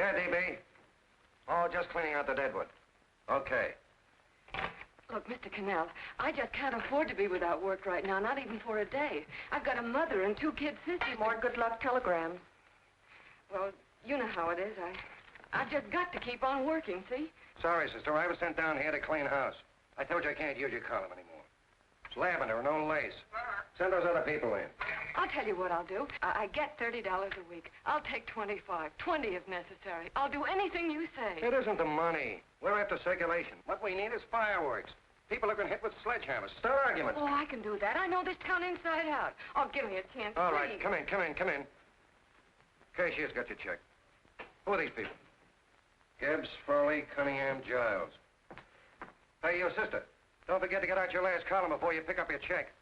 Yeah, DB. Oh, just cleaning out the deadwood. Okay. Look, Mr. Cannell, I just can't afford to be without work right now, not even for a day. I've got a mother and 2 kid sisters. More good luck telegrams. Well, you know how it is. I've just got to keep on working, see? Sorry, sister. I was sent down here to clean house. I told you I can't use your column anymore. It's lavender and no lace. Send those other people in. I'll tell you what I'll do. I get $30 a week. I'll take 25, 20 if necessary. I'll do anything you say. It isn't the money. We're after circulation. What we need is fireworks. People have been hit with sledgehammers. Start arguments. Oh, I can do that. I know this town inside out. Oh, give me a chance, All please. right, come in. Cashier's got your check. Who are these people? Gibbs, Furley, Cunningham, Giles. Hey, your sister. Don't forget to get out your last column before you pick up your check.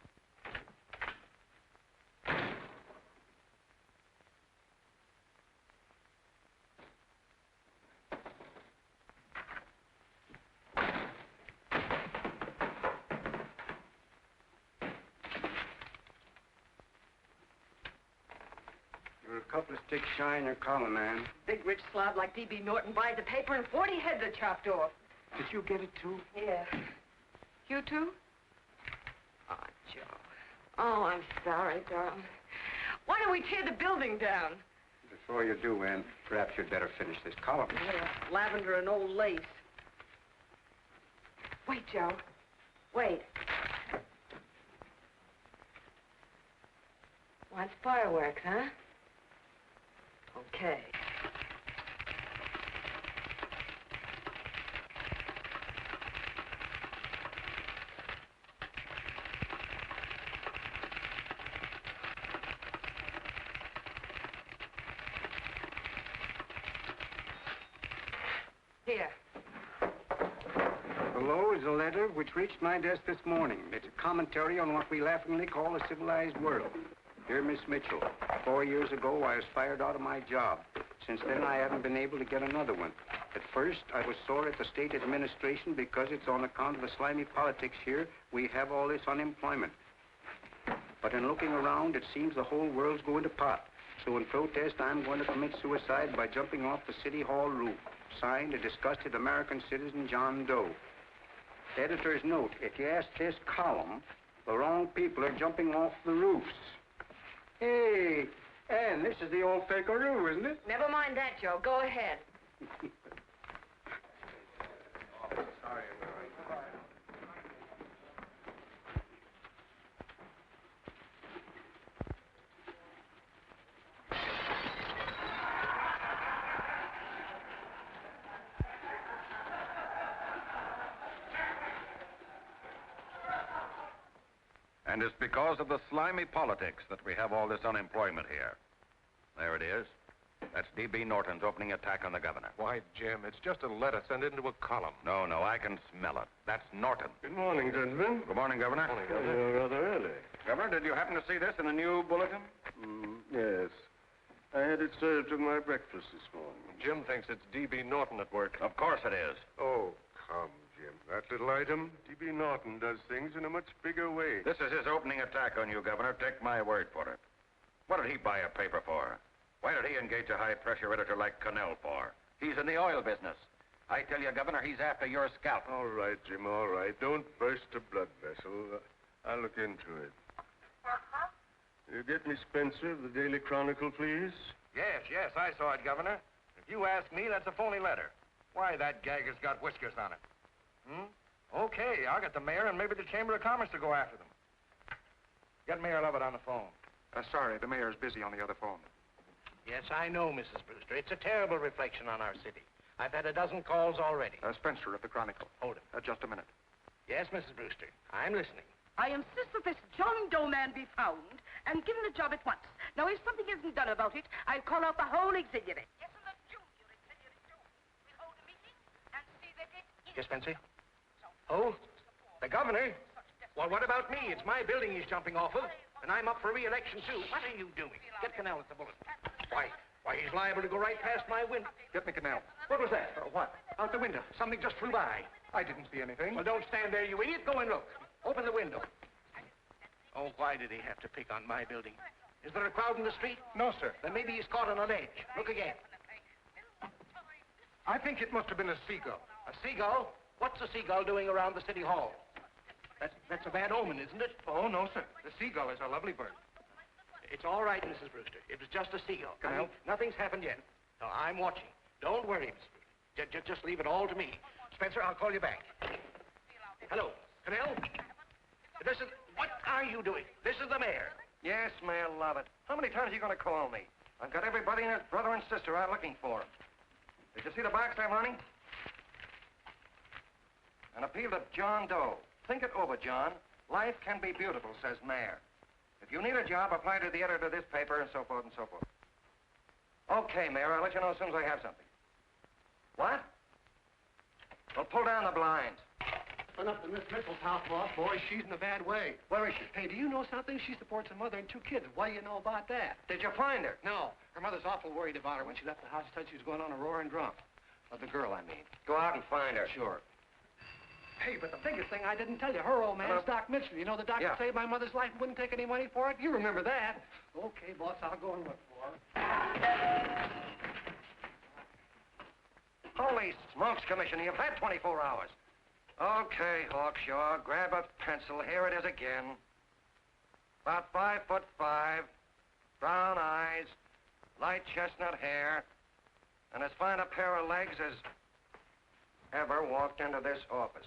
You're a couple of sticks shy in your column, man. Big rich slob like D.B. Norton buys the paper and 40 heads are chopped off. Did you get it, too? Yeah. You too? Oh, Joe. Oh, I'm sorry, darling. Why don't we tear the building down? Before you do, Ann, perhaps you'd better finish this column. Yeah, lavender and old lace. Wait, Joe. Wait. Wants fireworks, huh? Okay. Here. Below is a letter which reached my desk this morning. It's a commentary on what we laughingly call the civilized world. Dear Miss Mitchell, 4 years ago, I was fired out of my job. Since then, I haven't been able to get another one. At first, I was sore at the state administration because it's on account of the slimy politics here we have all this unemployment. But in looking around, it seems the whole world's going to pot. So in protest, I'm going to commit suicide by jumping off the City Hall roof. Signed, a disgusted American citizen, John Doe. Editor's note, if you ask this column, the wrong people are jumping off the roofs. Hey, Ann, this is the old Fakeroo, isn't it? Never mind that, Joe. Go ahead. Sorry. And it's because of the slimy politics that we have all this unemployment here. There it is. That's D.B. Norton's opening attack on the governor. Why, Jim, it's just a letter sent into a column. No, I can smell it. That's Norton. Good morning, gentlemen. Good morning, Governor. Morning, Governor. You're rather early. Governor, did you happen to see this in a new bulletin? Yes. I had it served with my breakfast this morning. Jim thinks it's D.B. Norton at work. Of course it is. Oh, come, Jim. That little item, D.B. Norton does things in a much bigger way. This is his opening attack on you, Governor. Take my word for it. What did he buy a paper for? Why did he engage a high-pressure editor like Cannell for? He's in the oil business. I tell you, Governor, he's after your scalp. All right, Jim, all right. Don't burst a blood vessel. I'll look into it. You get me Spencer of the Daily Chronicle, please? Yes, I saw it, Governor. If you ask me, that's a phony letter. Why, that gagger's got whiskers on it. Okay, I'll get the mayor and maybe the Chamber of Commerce to go after them. Get Mayor Lovett on the phone. Sorry, the mayor's busy on the other phone. Yes, I know, Mrs. Brewster. It's a terrible reflection on our city. I've had a dozen calls already. Spencer of the Chronicle. Hold it. Just a minute. Yes, Mrs. Brewster. I'm listening. I insist that this John Doe man be found and given a job at once. Now, if something isn't done about it, I'll call out the whole auxiliary. Yes, and the junior auxiliary, too. We'll hold a meeting and see that it is. Yes, Spencer? Oh, the governor? Well, what about me? It's my building he's jumping off of, and I'm up for re-election, too. What are you doing? Get Cannell at the bulletin. Why, he's liable to go right past my window. Get me Cannell. What was that? What? Out the window. Something just flew by. I didn't see anything. Well, don't stand there, you idiot. Go and look. Open the window. Oh, why did he have to pick on my building? Is there a crowd in the street? No, sir. Then maybe he's caught on a ledge. Look again. I think it must have been a seagull. A seagull? What's a seagull doing around the city hall? That's a bad omen, isn't it? Oh, no, sir. The seagull is a lovely bird. It's all right, Mrs. Brewster. It was just a seagull. Canal? Nothing's happened yet. No, I'm watching. Don't worry, Mrs. Brewster. Just leave it all to me. Spencer, I'll call you back. Hello, Canal? What are you doing? This is the mayor. Yes, Mayor Lovett. How many times are you going to call me? I've got everybody and his brother and sister out looking for him. Did you see the box I'm running? An appeal to John Doe. Think it over, John. Life can be beautiful, says Mayor. If you need a job, apply to the editor of this paper, and so forth and so forth. Okay, Mayor, I'll let you know as soon as I have something. What? Well, pull down the blinds. Run up to Miss Mitchell's house, boss. Boy, she's in a bad way. Where is she? Hey, do you know something? She supports a mother and 2 kids. What do you know about that? Did you find her? No. Her mother's awful worried about her. When she left the house, she said she was going on a roaring drunk. The girl, I mean. Go out and find her. Sure. Hey, but the biggest thing I didn't tell you, her old man's Doc Mitchell. You know the doctor saved my mother's life and wouldn't take any money for it? You remember that. Okay, boss, I'll go and look for her. Holy smokes, Commissioner, you've had 24 hours. Okay, Hawkshaw, grab a pencil. Here it is again. About 5'5", brown eyes, light chestnut hair, and as fine a pair of legs as ever walked into this office.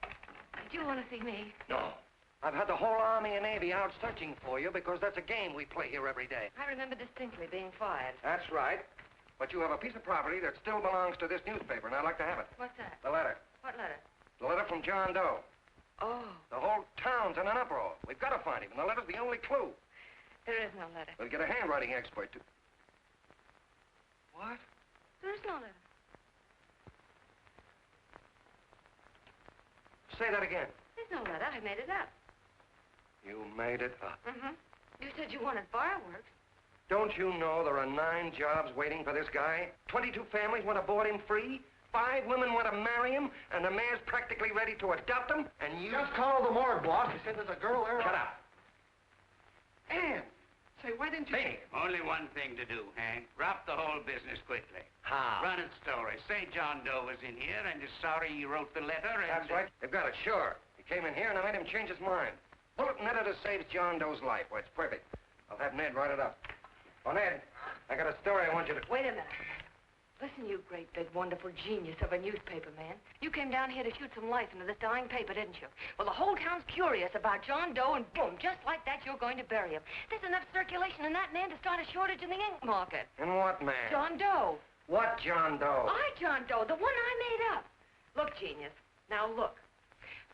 Did you want to see me? No. I've had the whole Army and Navy out searching for you because that's a game we play here every day. I remember distinctly being fired. That's right. But you have a piece of property that still belongs to this newspaper, and I'd like to have it. What's that? The letter. What letter? The letter from John Doe. Oh, The whole town's in an uproar. We've got to find him, and the letter's the only clue. there is no letter. We'll get a handwriting expert to... What? There is no letter. Say that again. There's no letter. I made it up. You made it up. Mm-hmm. You said you wanted fireworks. Don't you know there are 9 jobs waiting for this guy? 22 families want to board him free. 5 women want to marry him, and the mayor's practically ready to adopt him, and you... Just call the morgue, boss. He said there's a girl there. Shut up. Ann, say, why didn't you... Hey. Only one thing to do, Hank. Drop the whole business quickly. How? Run its story. Say John Doe was in here and is sorry he wrote the letter and... That's right. They've got it, sure. He came in here, and I made him change his mind. Bulletin editor saves John Doe's life. Why, it's perfect. I'll have Ned write it up. Oh, Ned, I got a story I want you to... Wait a minute. Listen, you great, big, wonderful genius of a newspaper man. You came down here to shoot some life into this dying paper, didn't you? Well, the whole town's curious about John Doe, and boom, just like that, you're going to bury him. There's enough circulation in that man to start a shortage in the ink market. In what, man? John Doe. What John Doe? John Doe, the one I made up. Look, genius, now look.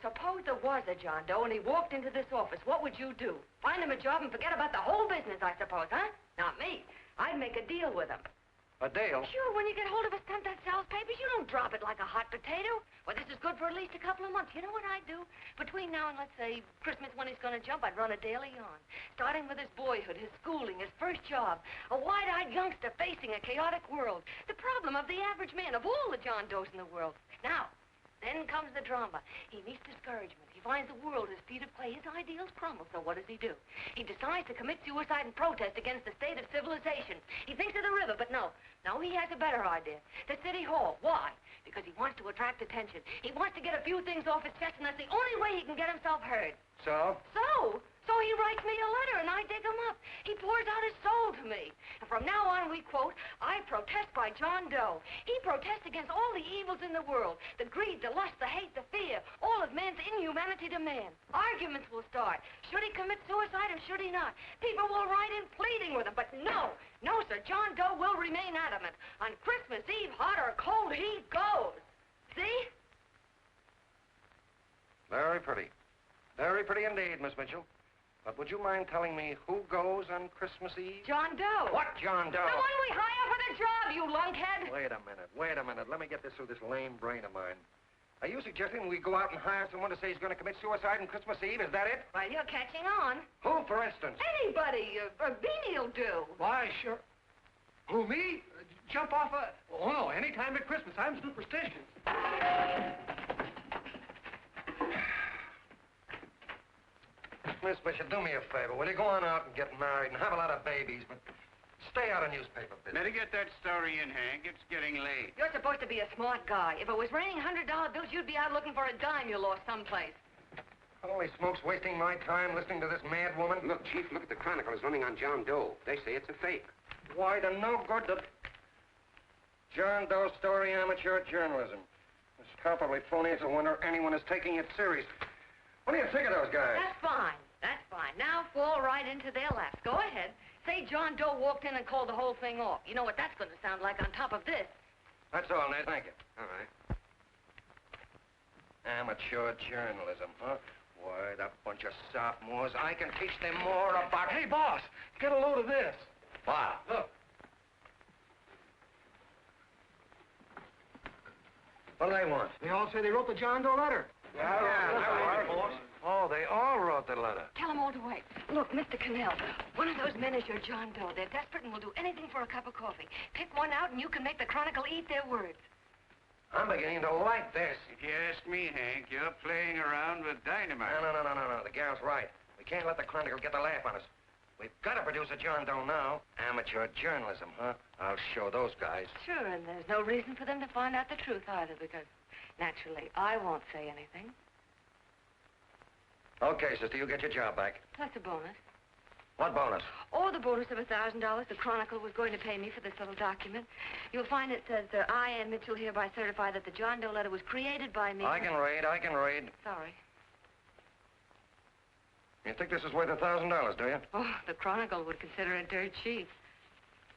Suppose there was a John Doe and he walked into this office. What would you do? Find him a job and forget about the whole business, I suppose, huh? Not me. I'd make a deal with him. A deal? Sure, when you get hold of a stunt that sells papers, you don't drop it like a hot potato. Well, this is good for at least a couple of months. You know what I'd do? Between now and, let's say, Christmas when he's going to jump, I'd run a daily on. Starting with his boyhood, his schooling, his first job. A wide-eyed youngster facing a chaotic world. The problem of the average man, of all the John Does in the world. Now, then comes the drama. He meets discouragement. He finds the world his feet of clay. His ideals crumble. So what does he do? He decides to commit suicide and protest against the state of civilization. He thinks of the river, but no. No, he has a better idea. The city hall. Why? Because he wants to attract attention. He wants to get a few things off his chest, and that's the only way he can get himself heard. So? So he writes me a letter, and I dig him up. He pours out his soul to me. And from now on, we quote, I protest by John Doe. He protests against all the evils in the world. The greed, the lust, the hate, the fear. All of man's inhumanity to man. Arguments will start. Should he commit suicide or should he not? People will write in pleading with him. But no, sir, John Doe will remain adamant. On Christmas Eve, hot or cold, he goes. See? Very pretty. Very pretty indeed, Miss Mitchell. But would you mind telling me who goes on Christmas Eve? John Doe. What John Doe? The one we hire for the job, you lunkhead. Wait a minute. Let me get this through this lame brain of mine. Are you suggesting we go out and hire someone to say he's going to commit suicide on Christmas Eve? Is that it? Well, you're catching on. Who, for instance? Anybody. Beanie'll do. Why, sure. Who, me? Jump off a... Oh, no, any time at Christmas. I'm superstitious. Miss Bishop, do me a favor. Will you go on out and get married and have a lot of babies, but Stay out of newspaper business. Better get that story in, Hank. It's getting late. You're supposed to be a smart guy. If it was raining $100 bills, you'd be out looking for a dime you lost someplace. Holy smokes, wasting my time listening to this mad woman. Look, Chief, look at the Chronicle. It's running on John Doe. They say it's a fake. Why, the no good to... John Doe story, amateur journalism. It's palpably phony. It's a wonder anyone is taking it serious. What do you think of those guys? That's fine. That's fine. Now fall right into their laps. Go ahead. Say John Doe walked in and called the whole thing off. You know what that's going to sound like on top of this. That's all, Ned. Thank you. All right. Amateur journalism, huh? Why, that bunch of sophomores, I can teach them more about... Hey, boss, get a load of this. What? Look. What do they want? They all say they wrote the John Doe letter. boss. Oh, they all wrote the letter. Tell them all to wait. Look, Mr. Cannell, one of those men is your John Doe. They're desperate and will do anything for a cup of coffee. Pick one out and you can make the Chronicle eat their words. I'm beginning to like this. If you ask me, Hank, you're playing around with dynamite. No. The gal's right. We can't let the Chronicle get the laugh on us. We've got to produce a John Doe now. Amateur journalism, huh? I'll show those guys. Sure, and there's no reason for them to find out the truth either, because naturally I won't say anything. Okay, sister, you get your job back. Plus a bonus. What bonus? Or the bonus of $1,000 the Chronicle was going to pay me for this little document. You'll find it says, I, Ann Mitchell, hereby certify that the John Doe letter was created by me. I can read. Sorry. You think this is worth $1,000, do you? Oh, the Chronicle would consider it dirt cheap.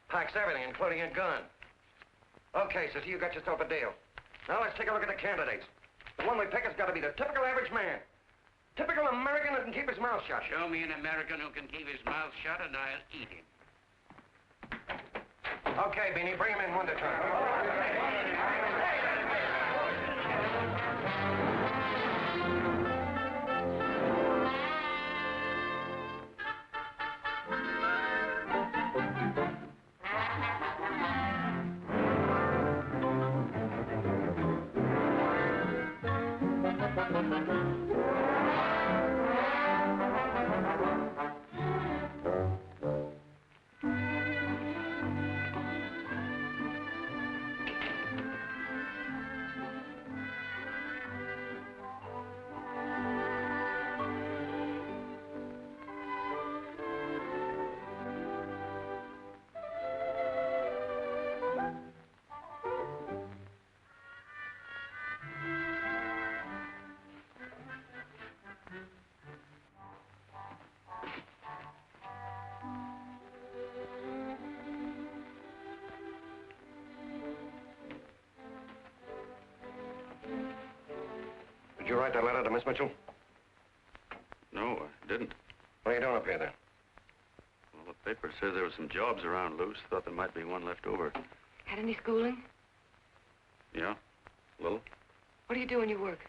Packs everything, including a gun. Okay, sister, you got yourself a deal. Now let's take a look at the candidates. The one we pick has got to be the typical average man. Typical American that can keep his mouth shut. Show me an American who can keep his mouth shut and I'll eat him. Okay, Beanie, bring him in one at a time. Did you write that letter to Miss Mitchell? No, I didn't. What are you doing up here, then? Well, the paper says there were some jobs around loose. Thought there might be one left over. Had any schooling? Yeah, a little. What do you do when you work?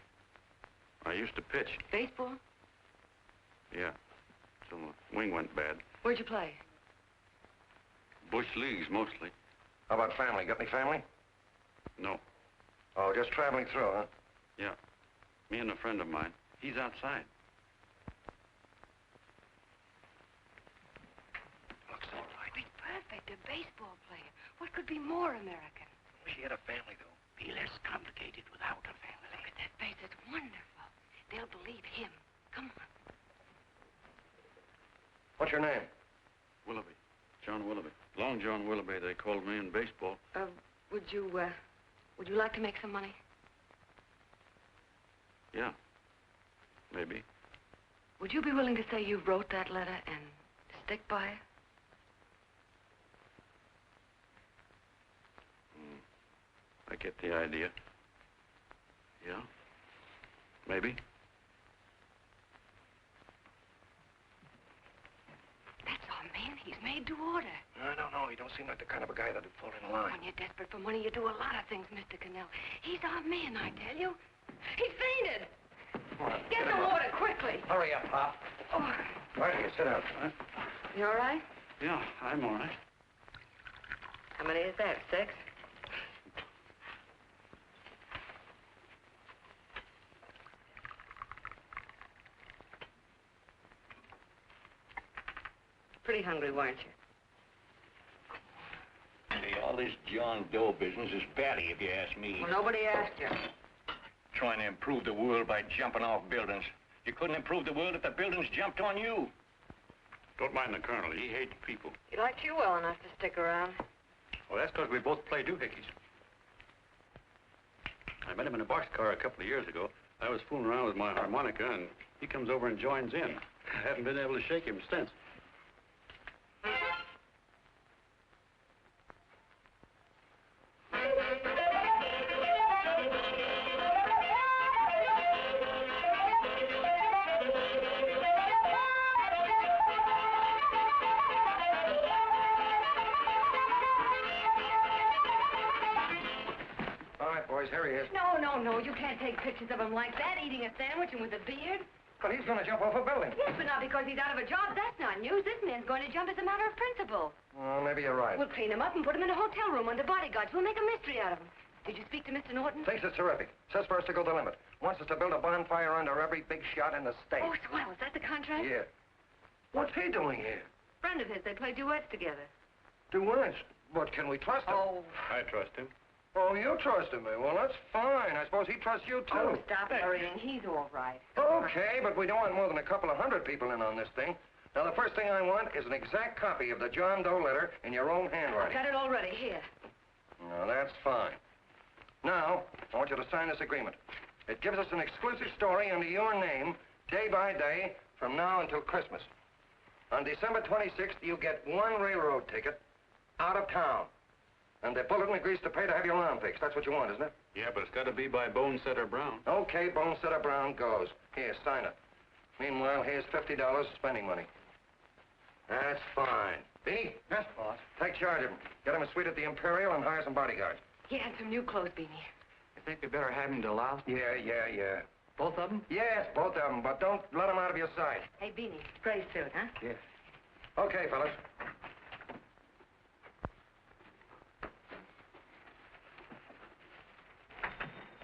I used to pitch. Baseball? Yeah, till the wing went bad. Where'd you play? Bush leagues, mostly. How about family? Got any family? No. Oh, just traveling through, huh? Yeah. Me and a friend of mine. He's outside. Looks all right. Be perfect, a baseball player. What could be more American? She had a family, though. Be less complicated without a family. Look at that face. It's wonderful. They'll believe him. Come on. What's your name? Willoughby. John Willoughby. Long John Willoughby, they called me in baseball. Would you like to make some money? Yeah. Maybe. Would you be willing to say you wrote that letter and stick by it? I get the idea. Yeah. Maybe. That's our man. He's made to order. I don't know. He don't seem like the kind of a guy that'd fall in line. When you're desperate for money, you do a lot of things, Mr. Cannell. He's our man, I tell you. He fainted. Come on, Get the water, quickly. Hurry up, Pop. Oh, Right here, sit down. Huh? you all right? Yeah, I'm all right. How many is that, 6? Pretty hungry, weren't you? this John Doe business is batty, if you ask me. Well, nobody asked you. Trying to improve the world by jumping off buildings. You couldn't improve the world if the buildings jumped on you. Don't mind the colonel. He hates people. He liked you well enough to stick around. Well, that's because we both play doohickeys. I met him in a boxcar a couple of years ago. I was fooling around with my harmonica, and he comes over and joins in. I haven't been able to shake him since. Here he is. No, you can't take pictures of him like that, eating a sandwich and with a beard. But he's going to jump off a building. Yes, but not because he's out of a job. That's not news. This man's going to jump as a matter of principle. Well, maybe you're right. We'll clean him up and put him in a hotel room under bodyguards. We'll make a mystery out of him. Did you speak to Mr. Norton? Thinks it's terrific. Says for us to go the limit. Wants us to build a bonfire under every big shot in the state. Oh, swell. Is that the contract? Yeah. What's he doing here? Friend of his. They play duets together. Duets? But can we trust him? Oh. I trust him. Oh, you trusted me. Well, that's fine. I suppose he trusts you, too. Oh, stop worrying. He's all right. Okay, but we don't want more than a couple of hundred people in on this thing. Now, the first thing I want is an exact copy of the John Doe letter in your own handwriting. Got it already. Here. No, that's fine. Now, I want you to sign this agreement. It gives us an exclusive story under your name, day by day, from now until Christmas. On December 26th, you get one railroad ticket out of town. And the bulletin agrees to pay to have your lawn fixed. That's what you want, isn't it? Yeah, but it's got to be by Bonesetter Brown. Okay, Bonesetter Brown goes. Here, sign it. Meanwhile, here's $50 spending money. That's fine. Beanie? Yes, boss. Take charge of him. Get him a suite at the Imperial and hire some bodyguards. He had some new clothes, Beanie. You think we better have him to allow? Yeah. Both of them? Yes, both of them, but don't let them out of your sight. Hey, Beanie, gray suit, huh? Yes. Okay, fellas.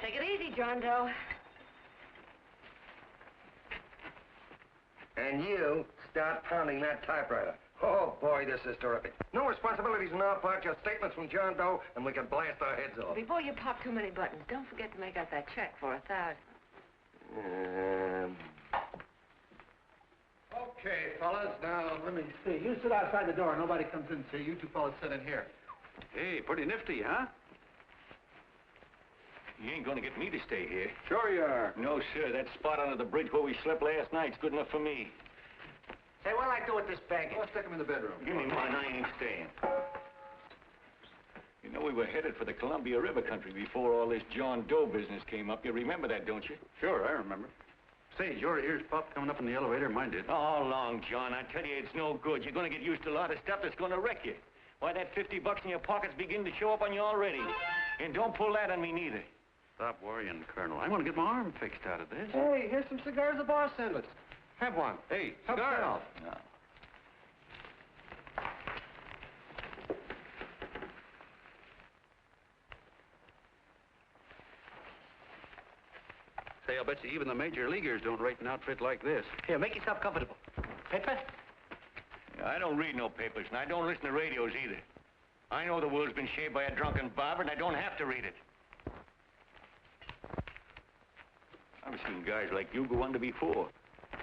Take it easy, John Doe. And you start pounding that typewriter. Oh, boy, this is terrific. No responsibilities on our part, just statements from John Doe, and we can blast our heads off. Before you pop too many buttons, don't forget to make out that check for $1,000. Okay, fellas. Now, let me see. You sit outside the door. Nobody comes in, see? You two fellas sit in here. Hey, pretty nifty, huh? You ain't gonna get me to stay here. Sure you are. No, sir. That spot under the bridge where we slept last night's good enough for me. Say, what'll I do with this baggage? I'll stick him in the bedroom. Give me mine. I ain't staying. You know, we were headed for the Columbia River country before all this John Doe business came up. You remember that, don't you? Sure, I remember. Say, your ears popped coming up in the elevator. Mine did. All along, John. I tell you, it's no good. You're gonna get used to a lot of stuff that's gonna wreck you. Why, that $50 in your pocket's beginning to show up on you already. And don't pull that on me, neither. Stop worrying, Colonel. I want to get my arm fixed out of this. Hey, here's some cigars the boss sent us. Have one. Hey, Help cigars. yourself. No. Say, I'll bet you even the major leaguers don't rate an outfit like this. Here, make yourself comfortable. Paper? I don't read no papers, and I don't listen to radios either. I know the world's been shaped by a drunken barber, and I don't have to read it. I've seen guys like you go under before.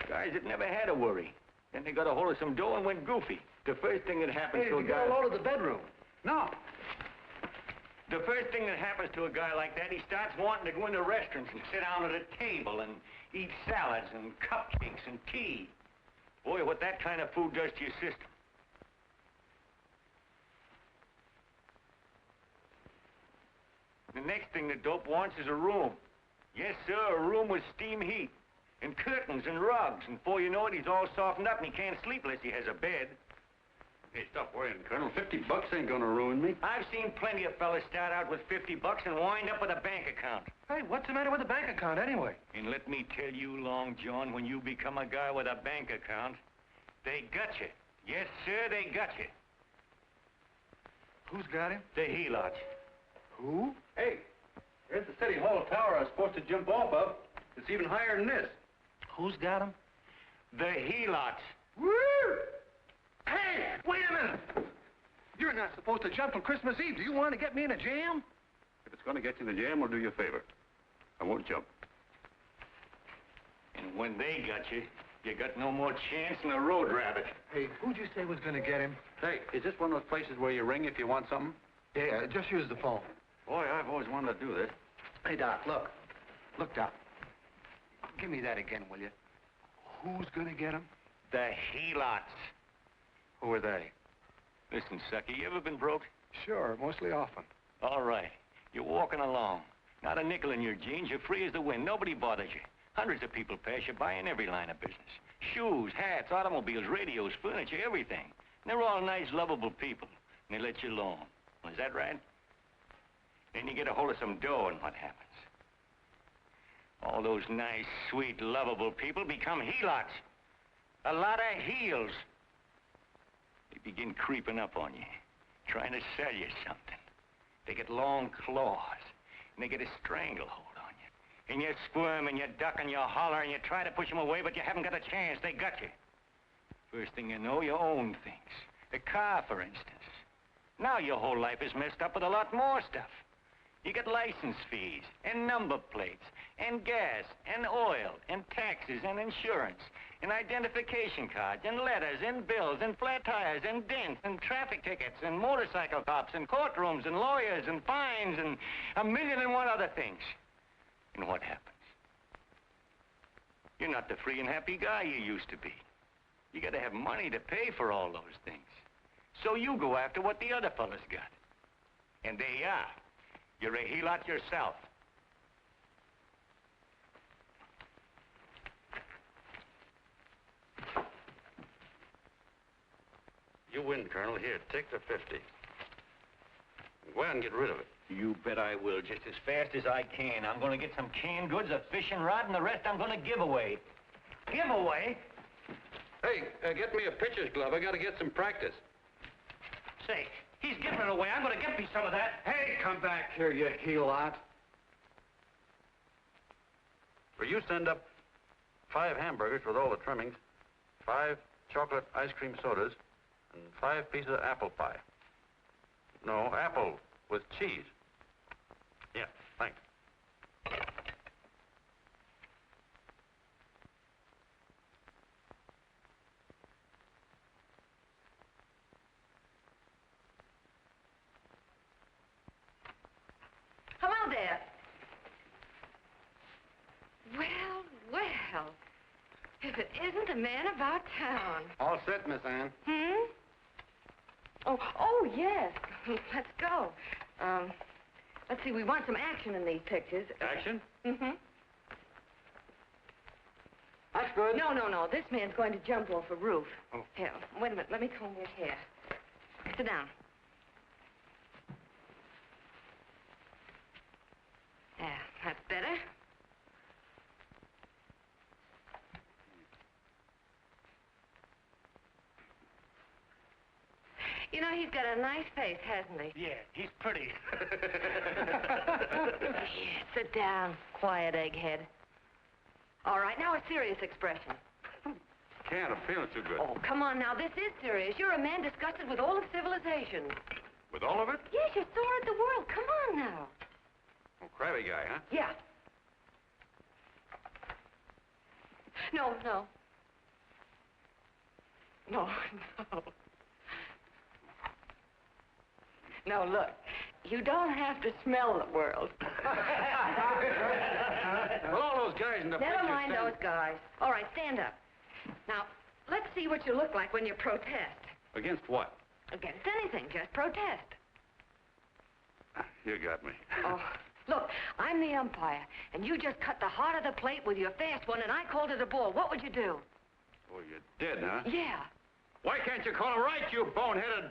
Guys that never had a worry. Then they got a hold of some dough and went goofy. The first thing that happens Hey, to a you guy... got a load of the bedroom. No. The first thing that happens to a guy like that, he starts wanting to go into restaurants and sit down at a table and eat salads and cupcakes and tea. Boy, what that kind of food does to your system. The next thing the dope wants is a room. Yes, sir, a room with steam heat, and curtains and rugs, and before you know it, he's all softened up and he can't sleep unless he has a bed. Hey, stop worrying, Colonel. $50 ain't gonna ruin me. I've seen plenty of fellas start out with $50 and wind up with a bank account. Hey, what's the matter with the bank account, anyway? And let me tell you, Long John, when you become a guy with a bank account, they got you. Yes, sir, they got you. Who's got him? The helots. Who? Hey, here's the City Hall tower I was supposed to jump off of. It's even higher than this. Who's got him? The helots. Woo! Hey, wait a minute! You're not supposed to jump on Christmas Eve. Do you want to get me in a jam? If it's going to get you in the jam, we'll do you a favor. I won't jump. And when they got you, you got no more chance than a road rabbit. Hey, who'd you say was going to get him? Hey, is this one of those places where you ring if you want something? Yeah, just use the phone. Boy, I've always wanted to do this. Hey, Doc, look. Look, Doc. Give me that again, will you? Who's gonna get him? The helots. Who are they? Listen, sucker, you ever been broke? Sure, mostly often. All right. You're walking along. Not a nickel in your jeans. You're free as the wind. Nobody bothers you. Hundreds of people pass you by in every line of business. Shoes, hats, automobiles, radios, furniture, everything. And they're all nice, lovable people. And they let you alone. Well, is that right? Then you get a hold of some dough, and what happens? All those nice, sweet, lovable people become helots. A lot of heels. They begin creeping up on you, trying to sell you something. They get long claws, and they get a stranglehold on you. And you squirm, and you duck, and you holler, and you try to push them away, but you haven't got a chance. They got you. First thing you know, you own things. The car, for instance. Now your whole life is messed up with a lot more stuff. You get license fees, and number plates, and gas, and oil, and taxes, and insurance, and identification cards, and letters, and bills, and flat tires, and dents, and traffic tickets, and motorcycle cops, and courtrooms, and lawyers, and fines, and a million and one other things. And what happens? You're not the free and happy guy you used to be. You gotta have money to pay for all those things. So you go after what the other fellas got. And there you are. You're a helot yourself. You win, Colonel. Here, take the 50. Go ahead and get rid of it. You bet I will, just as fast as I can. I'm gonna get some canned goods, a fishing rod, and the rest I'm gonna give away. Give away? Hey, get me a pitcher's glove. I gotta get some practice. Say, he's giving it away. I'm gonna get me some of that. Hey, come back here, you helot. Will you send up 5 hamburgers with all the trimmings, 5 chocolate ice cream sodas, and 5 pieces of apple pie? No, apple with cheese. Yeah, thanks. Hello there. Well, well. If it isn't the man about town. All set, Miss Ann. Hmm? Oh, yes. Let's go. Let's see, we want some action in these pictures. Action? Mm-hmm. That's good. No. This man's going to jump off a roof. Oh. Here, wait a minute. Let me comb your hair. Sit down. Yeah, that's better. You know, he's got a nice face, hasn't he? Yeah, he's pretty. Sit down, quiet egghead. All right, now a serious expression. Can't. I'm feeling too good. Oh, come on now, this is serious. You're a man disgusted with all of civilization. With all of it? Yes, you're sore at the world. Come on now. Oh, crabby guy, huh? Yeah. No. No, look. You don't have to smell the world. Well, all those guys in the Never picture mind stand- those guys. All right, stand up. Now, let's see what you look like when you protest. Against what? Against anything, just protest. You got me. Oh, look, I'm the umpire, and you just cut the heart of the plate with your fast one, and I called it a ball. What would you do? Oh, you did, huh? Yeah. Why can't you call him right, you boneheaded...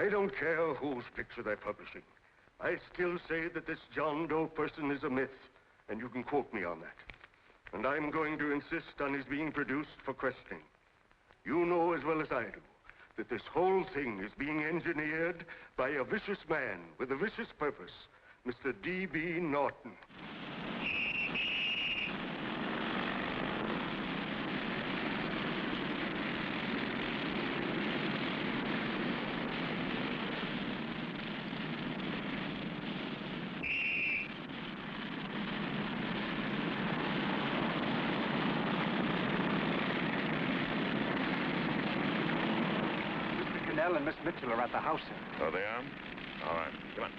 I don't care whose picture they're publishing. I still say that this John Doe person is a myth, and you can quote me on that. And I'm going to insist on his being produced for questioning. You know as well as I do that this whole thing is being engineered by a vicious man with a vicious purpose, Mr. D.B. Norton. And Miss Mitchell are at the house, sir. Oh, they are? All right. Come on.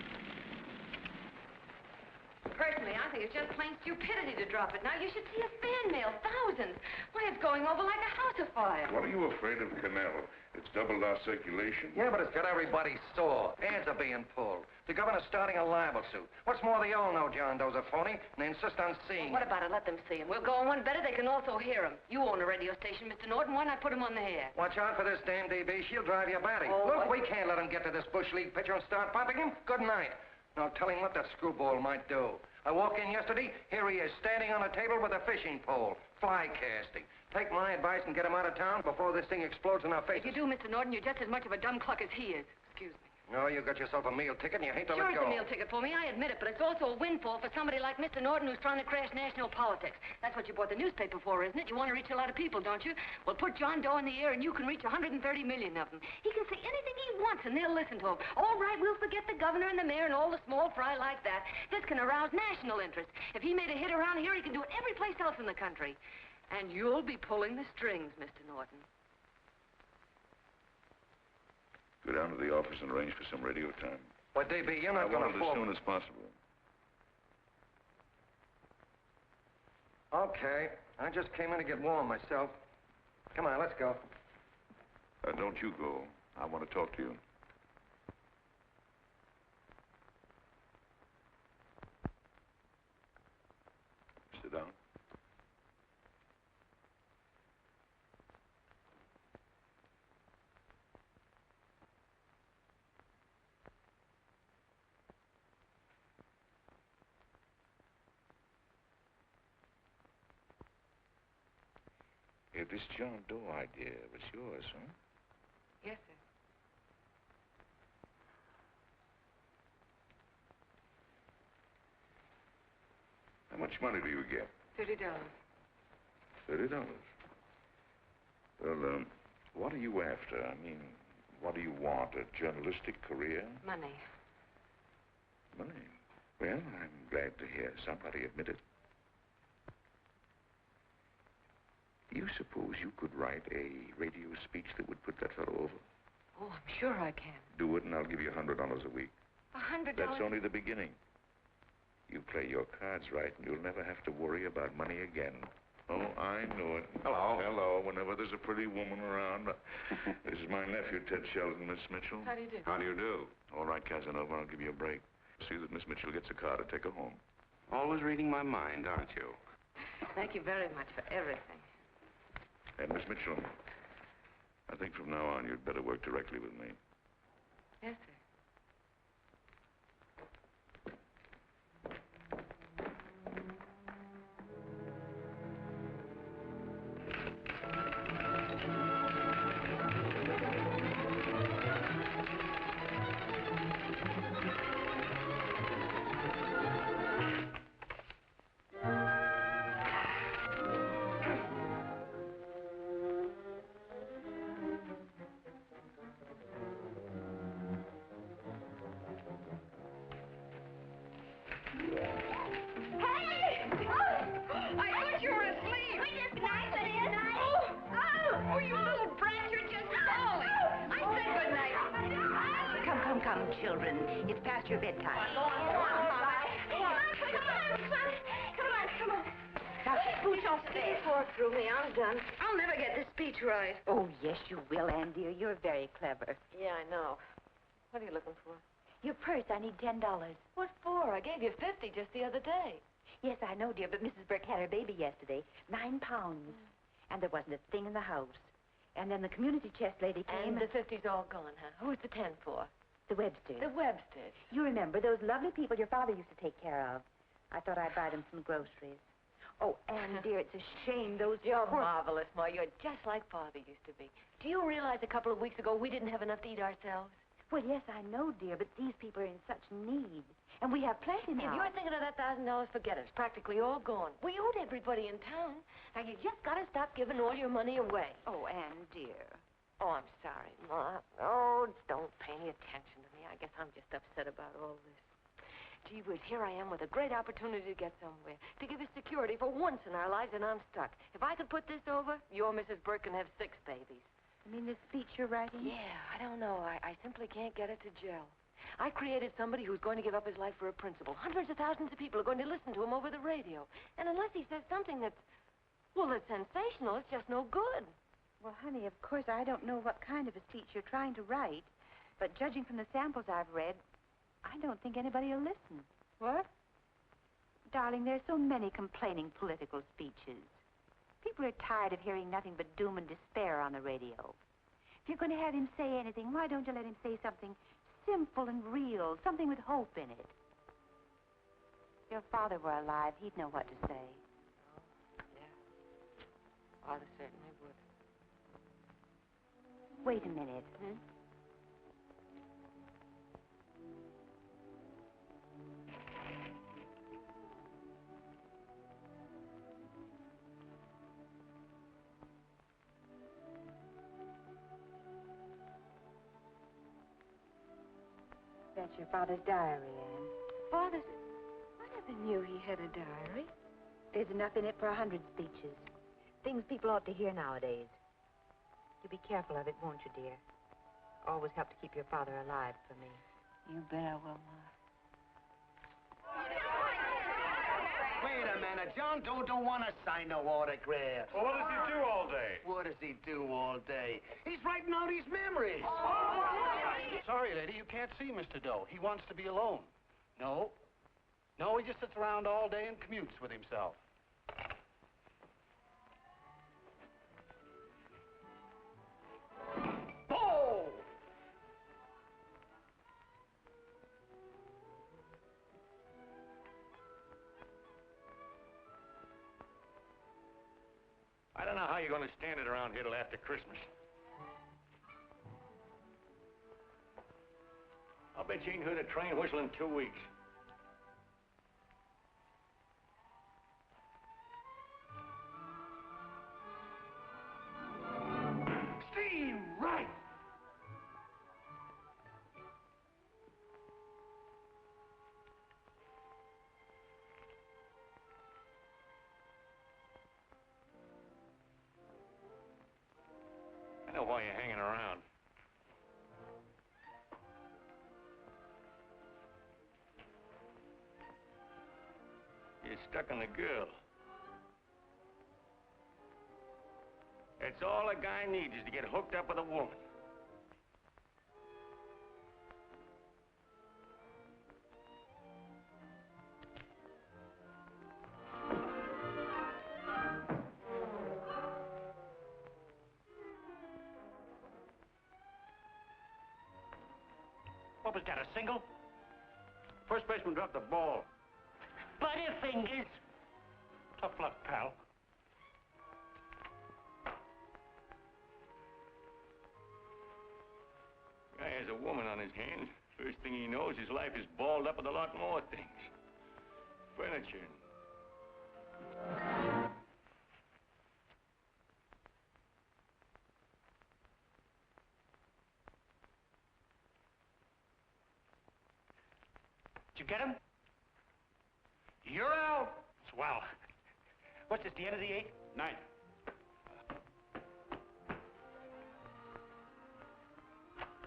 Personally, I think it's just plain stupidity to drop it. Now, you should see a fan mail, thousands. Why, it's going over like a house afire. What are you afraid of, Canal? It's doubled our circulation. Yeah, but it's got everybody sore. Ads are being pulled. The governor's starting a libel suit. What's more, they all know John Doe's a phony, and they insist on seeing What him. about it? Let them see him. We'll go on one better. They can also hear him. You own a radio station, Mr. Norton. Why not put him on the air? Watch out for this damn DB. She'll drive you batty. Oh, Look, what? we can't let him get to this Bush League pitcher and start pumping him. Good night. Now, tell him what that screwball might do. I walked in yesterday. Here he is, standing on a table with a fishing pole. Fly casting. Take my advice and get him out of town before this thing explodes in our faces. If you do, Mr. Norton, you're just as much of a dumb cluck as he is. Excuse me. No, you got yourself a meal ticket and you hate to Sure, let it's go. a meal ticket for me, I admit it, but it's also a windfall for somebody like Mr. Norton who's trying to crash national politics. That's what you bought the newspaper for, isn't it? You want to reach a lot of people, don't you? Well, put John Doe in the air and you can reach 130 million of them. He can say anything he wants and they'll listen to him. All right, we'll forget the governor and the mayor and all the small fry like that. This can arouse national interest. If he made a hit around here, he can do it every place else in the country. And you'll be pulling the strings, Mr. Norton. Go down to the office and arrange for some radio time. Well, DB, you're not I going want to it fall. as soon as possible. Okay. I just came in to get warm myself. Come on, let's go. Don't you go. I want to talk to you. Sit down. Hey, this John Doe idea was yours, huh? Yes, sir. How much money do you get? $30. $30. Well, what are you after? I mean, what do you want? A journalistic career? Money. Money? Well, I'm glad to hear somebody admit it. You suppose you could write a radio speech that would put that fellow over? Oh, I'm sure I can. Do it, and I'll give you $100 a week. $100? That's only the beginning. You play your cards right, and you'll never have to worry about money again. Oh, I know it. Hello. Hello. Whenever there's a pretty woman around. This is my nephew, Ted Sheldon, Miss Mitchell. How do you do? How do you do? All right, Casanova, I'll give you a break. See that Miss Mitchell gets a car to take her home. Always reading my mind, aren't you? Thank you very much for everything. And Miss Mitchell, I think from now on you'd better work directly with me. Yes, sir. Come, children. It's past your bedtime. Come on. Now, scooch off the bed. Pour through me. I'm done. I'll never get this speech right. Oh, yes, you will, Ann, dear. You're very clever. Yeah, I know. What are you looking for? Your purse, I need $10. What for? I gave you 50 just the other day. Yes, I know, dear, but Mrs. Burke had her baby yesterday. 9 pounds. And there wasn't a thing in the house. And then the community chest lady came. And the 50's all gone, huh? Who's the 10 for? The Websters. The Websters. You remember those lovely people your father used to take care of. I thought I'd buy them some groceries. Oh, Anne, dear, it's a shame those... You're marvelous, Ma. You're just like Father used to be. Do you realize a couple of weeks ago we didn't have enough to eat ourselves? Well, yes, I know, dear, but these people are in such need. And we have plenty now. If you're thinking of that $1,000, forget it. It's practically all gone. We owed everybody in town. Now, you just got to stop giving all your money away. Oh, Anne, dear. Oh, I'm sorry, Ma. Oh, don't pay any attention to me. I guess I'm just upset about all this. Gee whiz, here I am with a great opportunity to get somewhere, to give us security for once in our lives, and I'm stuck. If I could put this over, your Mrs. Burke can have 6 babies. You mean this speech you're writing? Yeah, I don't know. I simply can't get it to gel. I created somebody who's going to give up his life for a principle. Hundreds of thousands of people are going to listen to him over the radio. And unless he says something that's sensational, it's just no good. Well, honey, of course, I don't know what kind of a speech you're trying to write, but judging from the samples I've read, I don't think anybody will listen. What? Darling, there's so many complaining political speeches. People are tired of hearing nothing but doom and despair on the radio. If you're going to have him say anything, why don't you let him say something simple and real, something with hope in it? If your father were alive, he'd know what to say. Oh, yeah. Father certainly would. Wait a minute. That's your father's diary, Anne. Father's... I never knew he had a diary. There's enough in it for 100 speeches. Things people ought to hear nowadays. You be careful of it, won't you, dear? Always help to keep your father alive for me. You bet I will, Ma. Wait a minute. John Doe don't want to sign no autograph. Well, what does he do all day? What does he do all day? He's writing out his memories. Sorry, lady, you can't see Mr. Doe. He wants to be alone. No. No, he just sits around all day and commutes with himself. Oh! I don't know how you're going to stand it around here till after Christmas. I'll bet you ain't heard a train whistle in 2 weeks. Steve, right! I know why you're hanging around. You're stuck on the girl. That's all a guy needs is to get hooked up with a woman. What was that, a single? First baseman dropped the ball. Butterfingers. Tough luck, pal. Guy has a woman on his hands. First thing he knows, his life is balled up with a lot more things. Furniture. Did you get him? You're out. Swell. What's this, the end of the 8th? 9.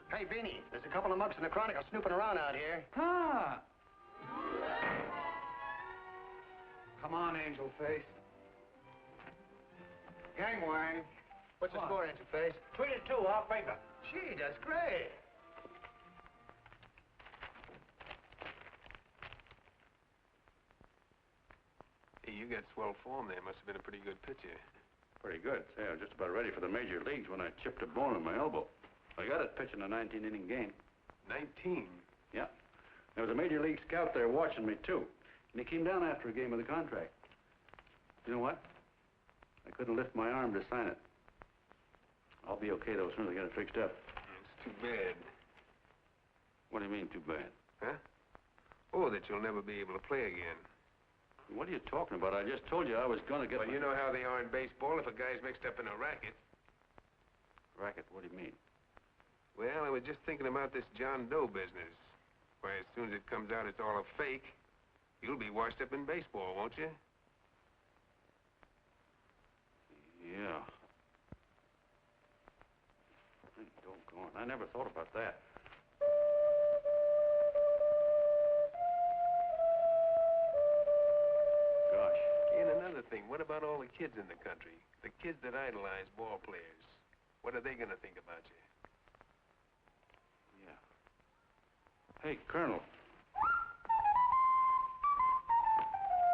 Hey, Beanie, there's a couple of mugs in the Chronicle snooping around out here. Ah. Come on, Angel Face. Gangway. What's the score, Angel Face? 3-2, our favor. Gee, that's great. Hey, you got swell form there. Must have been a pretty good pitcher. Pretty good. Say, I was just about ready for the major leagues when I chipped a bone in my elbow. I got it pitching a 19-inning game. 19? Yeah. There was a major league scout there watching me, too. And he came down after a game of the contract. You know what? I couldn't lift my arm to sign it. I'll be okay, though, as soon as I get it fixed up. It's too bad. What do you mean, too bad? Huh? Oh, that you'll never be able to play again. What are you talking about? I just told you I was going to get Well, you know how they are in baseball if a guy's mixed up in a racket. Racket? What do you mean? Well, I was just thinking about this John Doe business. Why, as soon as it comes out it's all a fake, you'll be washed up in baseball, won't you? Yeah. Hey, doggone. I never thought about that. Gosh. And another thing, what about all the kids in the country? The kids that idolize ball players. What are they going to think about you? Yeah. Hey, Colonel.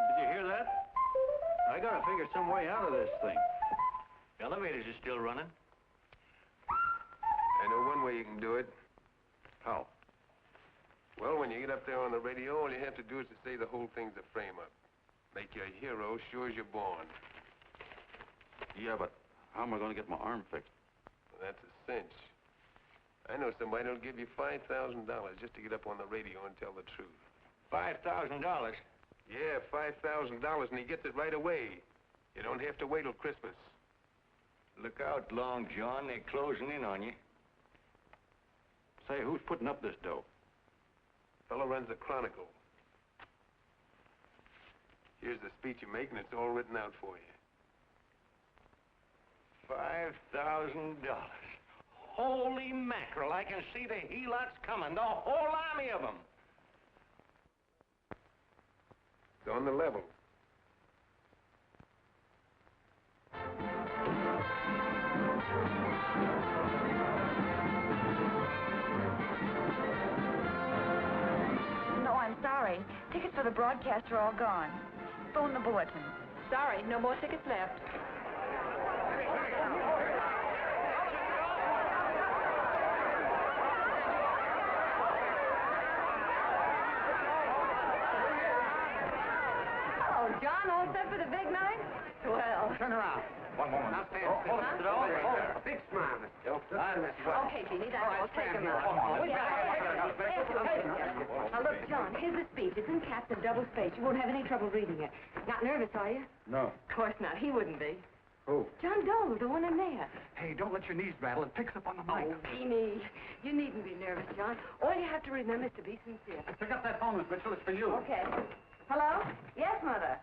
Did you hear that? I got to figure some way out of this thing. Elevators are still running. I know one way you can do it. How? Well, when you get up there on the radio, all you have to do is to say the whole thing's a frame-up. Make you a hero sure as you're born. Yeah, but how am I going to get my arm fixed? Well, that's a cinch. I know somebody who'll give you $5,000 just to get up on the radio and tell the truth. $5,000? Yeah, $5,000, and he gets it right away. You don't have to wait till Christmas. Look out, Long John. They're closing in on you. Say, who's putting up this dough? Fellow runs the Chronicle. Here's the speech you make, and it's all written out for you. $5,000. Holy mackerel, I can see the helots coming, the whole army of them. It's on the level. No, I'm sorry. Tickets for the broadcast are all gone. Phone the bulletin. Sorry, no more tickets left. Oh, John, all set for the big night? Well. Turn around. One moment. Now stand still. A big smile, Miss Joe. Okay, Jeannie, that's all. Take him out. Now, look, John, here's the speech. It's in caps and double spaced. You won't have any trouble reading it. Not nervous, are you? No. Of course not. He wouldn't be. Who? John Doe, the one in there. Hey, don't let your knees rattle. It picks up on the mic. Oh, Beanie, you needn't be nervous, John. All you have to remember is to be sincere. Pick up that phone, Miss Mitchell. It's for you. Okay. Hello? Yes, Mother.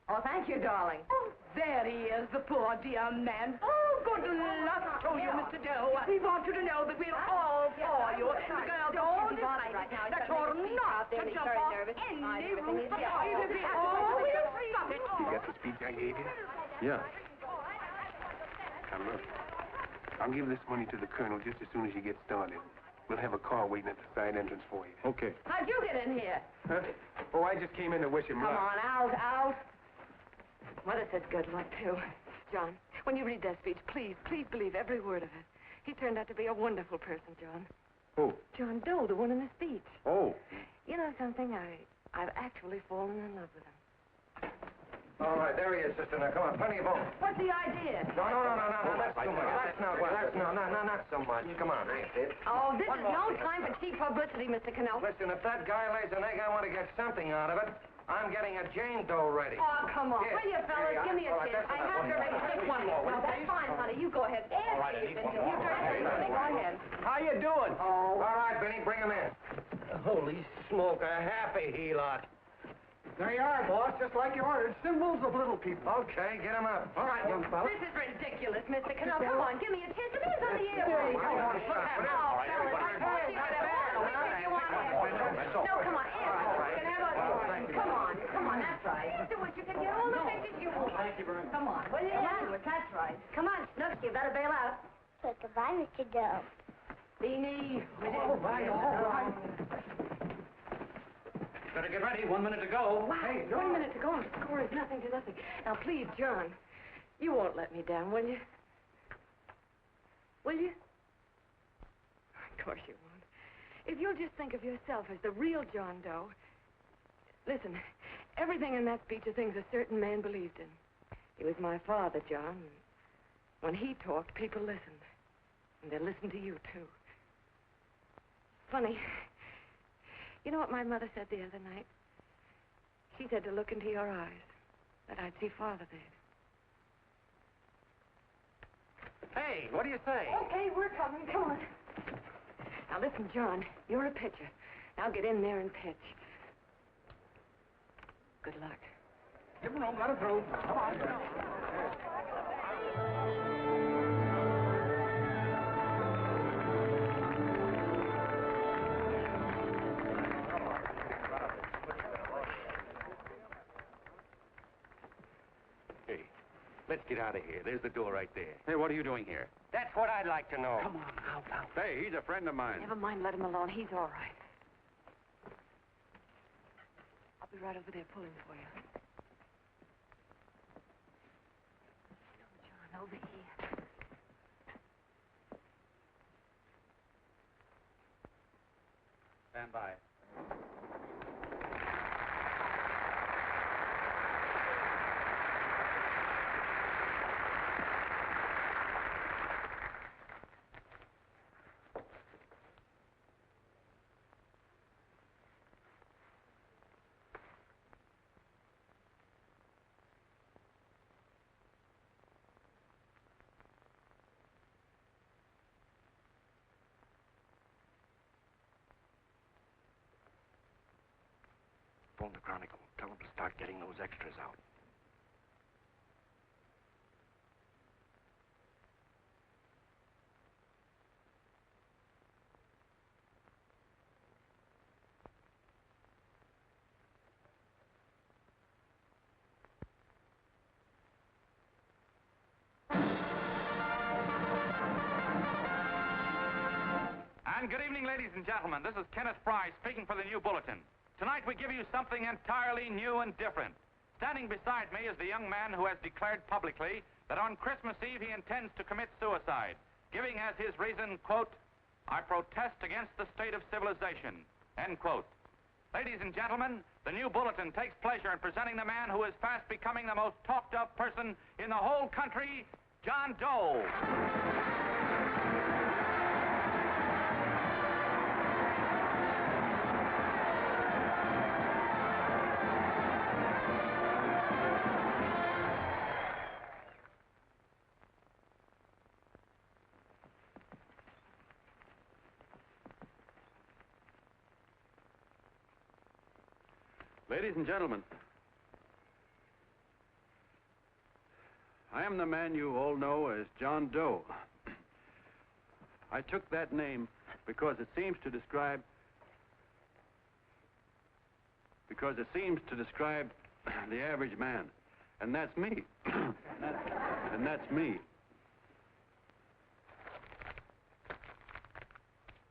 Oh, thank you, darling. Oh, there he is, the poor dear man. Oh, good luck to you, Mr. Doe. We want you to know that we're all for you. The girls all decide that you're not to jump off any roof at all. Oh, we'll stop it. You got the speech I gave you? Yeah. Now, look. I'll give this money to the colonel just as soon as you get started. We'll have a car waiting at the side entrance for you. Okay. How'd you get in here? Huh? Oh, I just came in to wish him Come luck. on, out. Mother says good luck, too. John, when you read that speech, please believe every word of it. He turned out to be a wonderful person, John. Who? John Doe, the one in the speech. Oh. You know something? I've actually fallen in love with him. All right, there he is, sister. Now, come on, plenty of room. What's the idea? No, that's too much. Not so much. Come on, Oh, this is no time for cheap publicity, Mr. Cannell. Listen, if that guy lays an egg, I want to get something out of it. I'm getting a Jane Doe ready. Oh, come on. Here. Will you, fellas? Give me a All right, kiss. that's I enough. have to make just one more. Well, that's fine, honey. You go ahead. All right, Nancy, Anita. you go ahead. How you doing? Oh. All right, Benny, bring him in. Holy smoke, a happy helot. There you are, boss, just like you ordered. Symbols of little people. Okay, get him up. All right, young fella. This is ridiculous, Mr. Cannell. Come on, give me a kiss. It is on the airplane. Come on, Look at him. Oh, fellas, I told you what you want. No, come on, Come on, that's right. Do what you can get all the pictures you want. Thank you very much. Come on. Well, yeah, that's right. Come on, Snooks, you better bail out. So goodbye, Mr. Doe. Beanie. All right. Better get ready. 1 minute to go. Wow, 1 minute to go and the score is nothing to nothing. Now, please, John, You won't let me down, will you? Will you? Of course you won't. If you'll just think of yourself as the real John Doe. Listen, everything in that speech are things a certain man believed in. He was my father, John. When he talked, people listened. And they listened to you, too. Funny. You know what my mother said the other night? She said to look into your eyes, that I'd see Father there. Hey, what do you say? Okay, we're coming. Come on. Now, listen, John, you're a pitcher. Now get in there and pitch. Good luck. Give him room, let him through. Come on. Hey, let's get out of here. There's the door right there. Hey, what are you doing here? That's what I'd like to know. Come on, now. Hey, he's a friend of mine. Never mind, let him alone. He's all right. I'll be right over there pulling for you. John, over here. Stand by. Phone the Chronicle. Tell them to start getting those extras out. And good evening, ladies and gentlemen. This is Kenneth Fry speaking for the New Bulletin. Tonight we give you something entirely new and different. Standing beside me is the young man who has declared publicly that on Christmas Eve he intends to commit suicide, giving as his reason, quote, "I protest against the state of civilization," end quote. Ladies and gentlemen, the New Bulletin takes pleasure in presenting the man who is fast becoming the most talked of person in the whole country, John Doe. Ladies and gentlemen, I am the man you all know as John Doe. I took that name because it seems to describe the average man. And that's me. And that's me.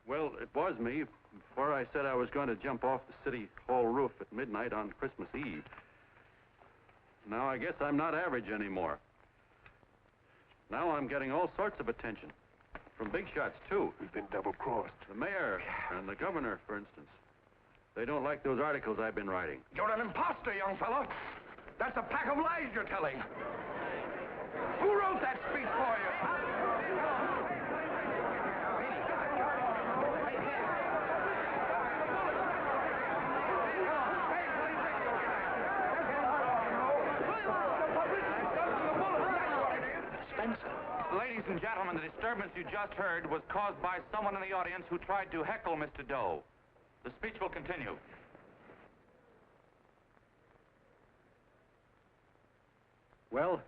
Well, it was me before I said I was going to jump off the city hall roof at midnight on Christmas Eve. Now I guess I'm not average anymore. Now I'm getting all sorts of attention. From big shots, too. We've been double-crossed. The mayor and the governor, for instance. They don't like those articles I've been writing. You're an imposter, young fellow. That's a pack of lies you're telling. Who wrote that speech for you? Ladies and gentlemen, the disturbance you just heard was caused by someone in the audience who tried to heckle Mr. Doe. The speech will continue. Well,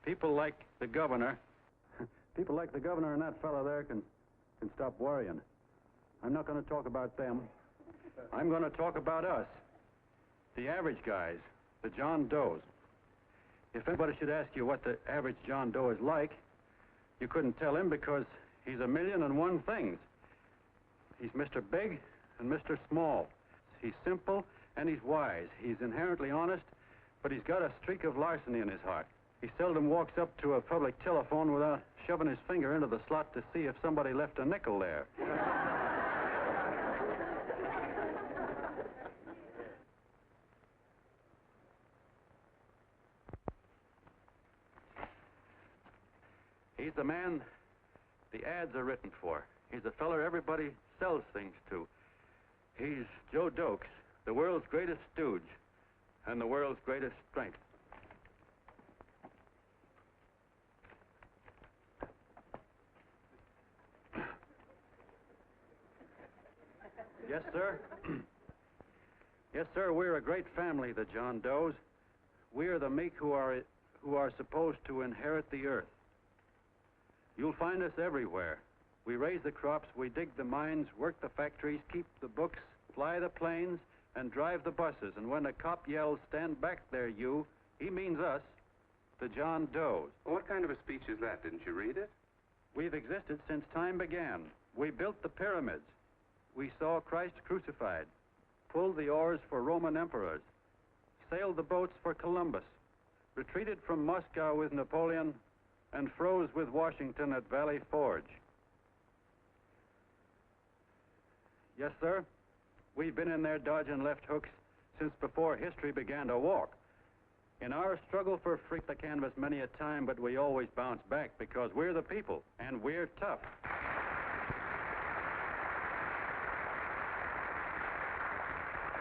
people like the governor and that fellow there can stop worrying. I'm not going to talk about them. I'm going to talk about us. The average guys, the John Does. If anybody should ask you what the average John Doe is like, you couldn't tell him because he's a million and one things. He's Mr. Big and Mr. Small. He's simple and he's wise. He's inherently honest, but he's got a streak of larceny in his heart. He seldom walks up to a public telephone without shoving his finger into the slot to see if somebody left a nickel there. He's the man the ads are written for. He's the feller everybody sells things to. He's Joe Dokes, the world's greatest stooge and the world's greatest strength. Yes, sir. Yes, sir, we're a great family, the John Does. We are the meek who are supposed to inherit the earth. You'll find us everywhere. We raise the crops, we dig the mines, work the factories, keep the books, fly the planes, and drive the buses. And when a cop yells, "Stand back there, you," he means us, the John Does. Well, what kind of a speech is that? Didn't you read it? We've existed since time began. We built the pyramids. We saw Christ crucified, pulled the oars for Roman emperors, sailed the boats for Columbus, retreated from Moscow with Napoleon, and froze with Washington at Valley Forge. Yes, sir. We've been in there dodging left hooks since before history began to walk. In our struggle for freedom, the canvas many a time, but we always bounce back because we're the people, and we're tough.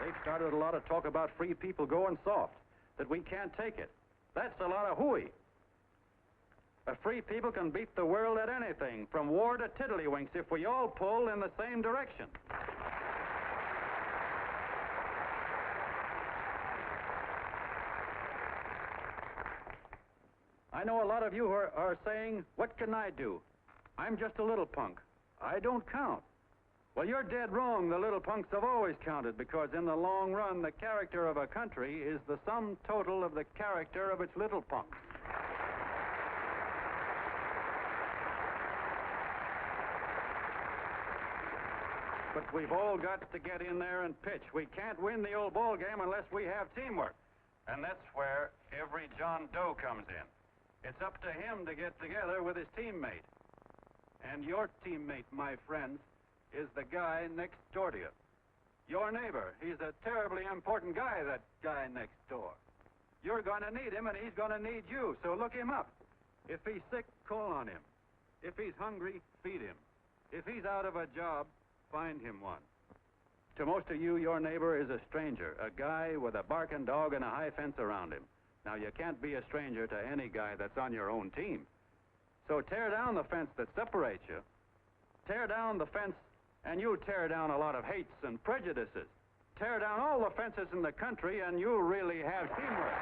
They've started a lot of talk about free people going soft, that we can't take it. That's a lot of hooey. A free people can beat the world at anything, from war to tiddlywinks, if we all pull in the same direction. I know a lot of you are saying, "What can I do? I'm just a little punk. I don't count." Well, you're dead wrong. The little punks have always counted, because in the long run, the character of a country is the sum total of the character of its little punks. But we've all got to get in there and pitch. We can't win the old ball game unless we have teamwork. And that's where every John Doe comes in. It's up to him to get together with his teammate. And your teammate, my friends, is the guy next door to you. Your neighbor. He's a terribly important guy, that guy next door. You're going to need him, and he's going to need you, so look him up. If he's sick, call on him. If he's hungry, feed him. If he's out of a job, find him one. To most of you, your neighbor is a stranger, a guy with a barking dog and a high fence around him. Now, you can't be a stranger to any guy that's on your own team. So tear down the fence that separates you. Tear down the fence, and you tear down a lot of hates and prejudices. Tear down all the fences in the country, and you really have teamwork.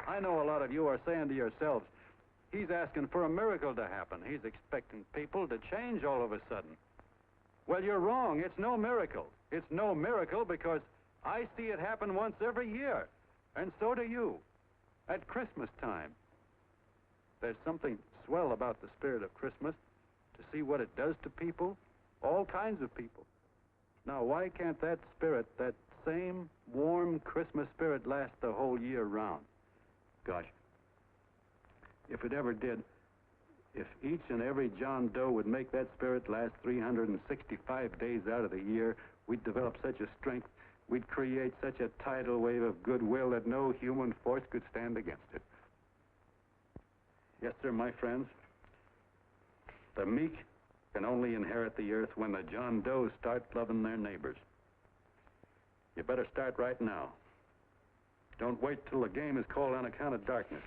I know a lot of you are saying to yourselves, he's asking for a miracle to happen. He's expecting people to change all of a sudden. Well, you're wrong. It's no miracle. It's no miracle because I see it happen once every year, and so do you, at Christmas time. There's something swell about the spirit of Christmas, to see what it does to people, all kinds of people. Now, why can't that spirit, that same warm Christmas spirit, last the whole year round? Gosh, if it ever did, if each and every John Doe would make that spirit last 365 days out of the year, we'd develop such a strength, we'd create such a tidal wave of goodwill that no human force could stand against it. Yes, sir, my friends. The meek can only inherit the earth when the John Does start loving their neighbors. You better start right now. Don't wait till the game is called on account of darkness.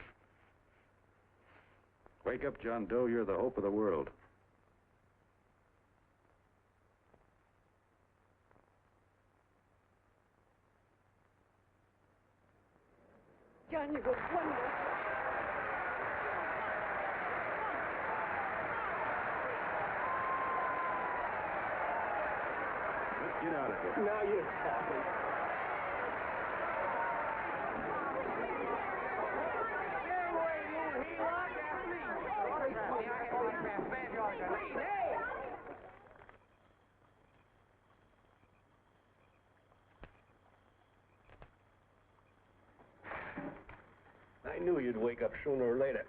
Wake up, John Doe. You're the hope of the world. John, you look wonderful. Let's get out of here. Now you're talking. knew you'd wake up sooner or later.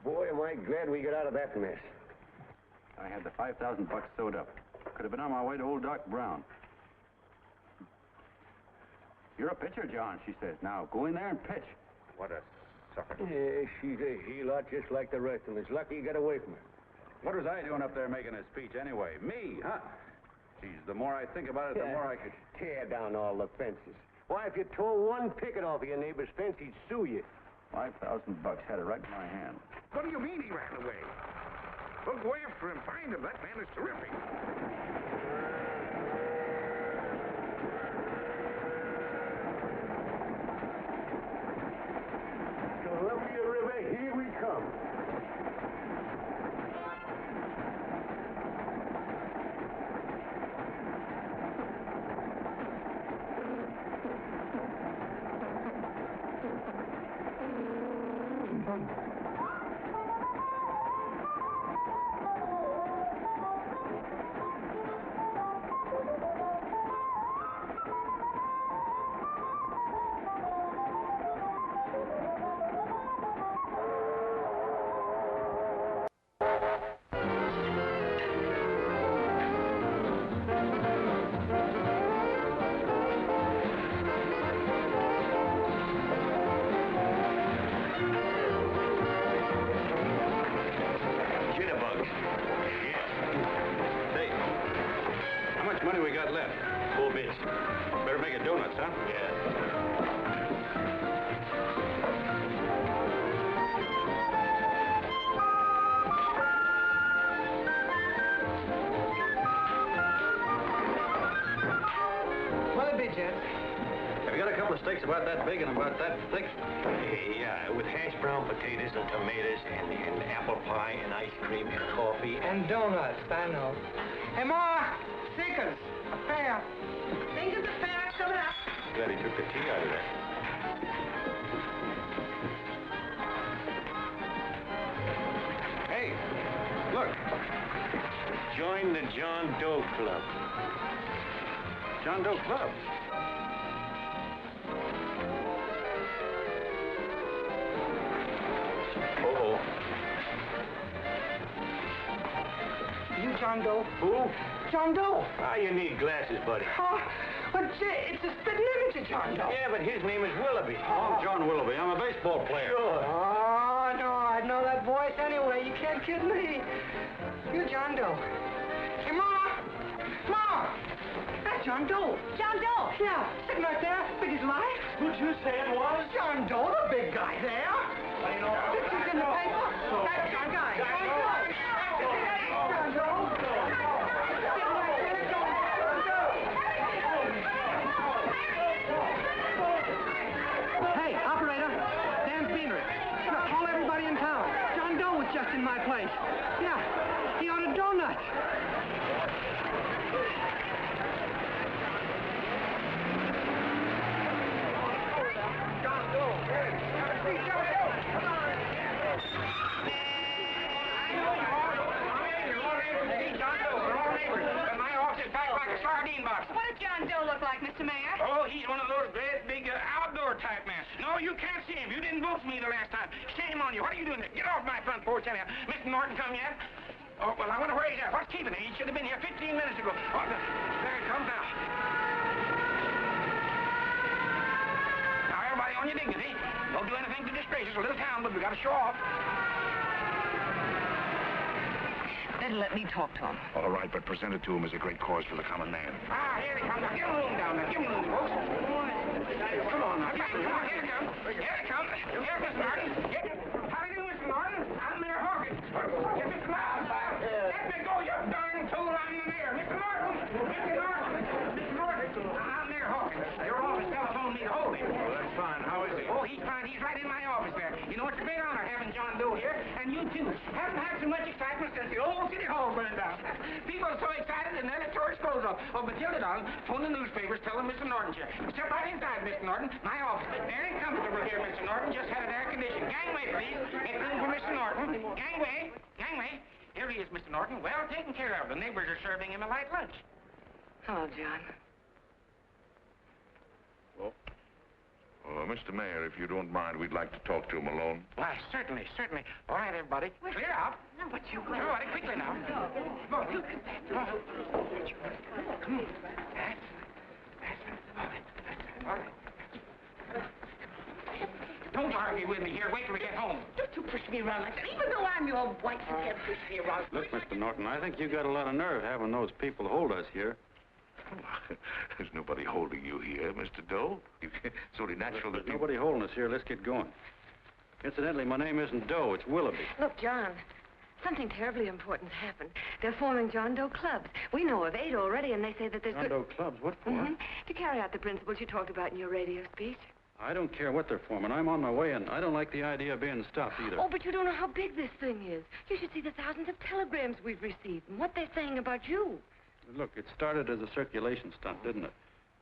Boy, am I glad we got out of that mess. I had the 5,000 bucks sewed up. Could have been on my way to old Doc Brown. You're a pitcher, John, she says. Now, go in there and pitch. What a sucker. Yeah, she's a heel-lot just like the rest of us. Lucky you got away from her. What was I doing up there making a speech anyway? Me, huh? Geez, the more I think about it, the more I could... Tear down all the fences. Why, if you tore one picket off of your neighbor's fence, he'd sue you. 5,000 bucks, had it right in my hand. What do you mean he ran away? We'll go after him, find him. That man is terrific. Columbia River, here we come. About that big and about that thick? Yeah, with hashed brown potatoes and tomatoes and apple pie and ice cream and coffee. And donuts, I know. Hey, Ma! Sinkers! A pair. Sinkers, a pair, coming up. Glad he took the tea out of that. Hey, look. Join the John Doe Club. John Doe Club? John Doe. Who? John Doe. Ah, you need glasses, buddy. Oh, but it's a spitting image of John Doe. Yeah, but his name is Willoughby. I'm John Willoughby. I'm a baseball player. Sure. Oh, no, I'd know that voice anyway. You can't kid me. You're John Doe. Hey, Ma! Ma! That's John Doe. John Doe? Yeah, sitting right there, big as life. Who'd you say it was? John Doe, the big guy there. How do you know? Pictures in the paper. That's John Guy. John Doe. John Doe. Hey, operator. Dan Beaner. Look, call everybody in town. John Doe was just in my place. Yeah, he ordered donuts. John Doe. Hey, have a seat, John Doe. Come on. I know you are. You're all neighbors. See, John Doe. We're all neighbors. But my office is packed like a sardine box. What does John Doe look like, Mr. Mayor? Oh, he's one of those great big outdoor type men. No, you can't see him. You didn't vote for me the last time. Shame on you. What are you doing there? Get off my front porch anyhow. Mr. Norton come yet? Oh, well, I wonder where he's at. What's keeping him? He should have been here 15 minutes ago. Oh, there he comes now. Now, everybody on your dignity. Don't do anything to disgrace us. A little town, but we got to show off. Better let me talk to him. All right, but present it to him as a great cause for the common man. Ah, here he comes. Now, give him room down there. Give him room, folks. Come on now. Come on. Here he comes. Here he comes. Here, Mr. Norton. How do you do, Mr. Norton? I'm Mayor Hawkins. Get Mr. Norton. Let me go, you darn tool. I'm the mayor. Mr. Norton. Mr. Norton. Mr. Norton. I'm Mayor Hawkins. Your office telephoned me to hold him. Well, that's fine. How is he? Oh, he's fine. He's right in my office there. You know, it's a great honor having John Doe here, and you too. Haven't had so much excitement since the old city hall burned down. People are so excited, and then it tore its clothes off. Oh, Matilda, darling, phone the newspapers, tell them Mr. Norton's here. Step right inside, Mr. Norton. My office. Very comfortable here, Mr. Norton. Just had it air conditioned. Gangway, please. Make room for Mr. Norton. Gangway. Gangway. Here he is, Mr. Norton. Well taken care of. The neighbors are serving him a light lunch. Hello, John. Mr. Mayor, if you don't mind, we'd like to talk to him alone. Why, certainly, certainly. All right, everybody. Clear out. No, but you... Everybody, quickly now. Come on. Come on. Come on. That's it. All right. Don't argue with me here. Wait till we get home. Don't you push me around like that. Even though I'm your wife, you can't push me around. Look, Mr. Norton, I think you got a lot of nerve having those people hold us here. There's nobody holding you here, Mr. Doe. It's only natural that There's nobody holding us here. Let's get going. Incidentally, my name isn't Doe. It's Willoughby. Look, John, something terribly important's happened. They're forming John Doe clubs. We know of 8 already, and they say that there's... John Doe clubs? What for? To carry out the principles you talked about in your radio speech. I don't care what they're forming. I'm on my way, and I don't like the idea of being stopped either. Oh, but you don't know how big this thing is. You should see the thousands of telegrams we've received and what they're saying about you. Look, it started as a circulation stunt, didn't it?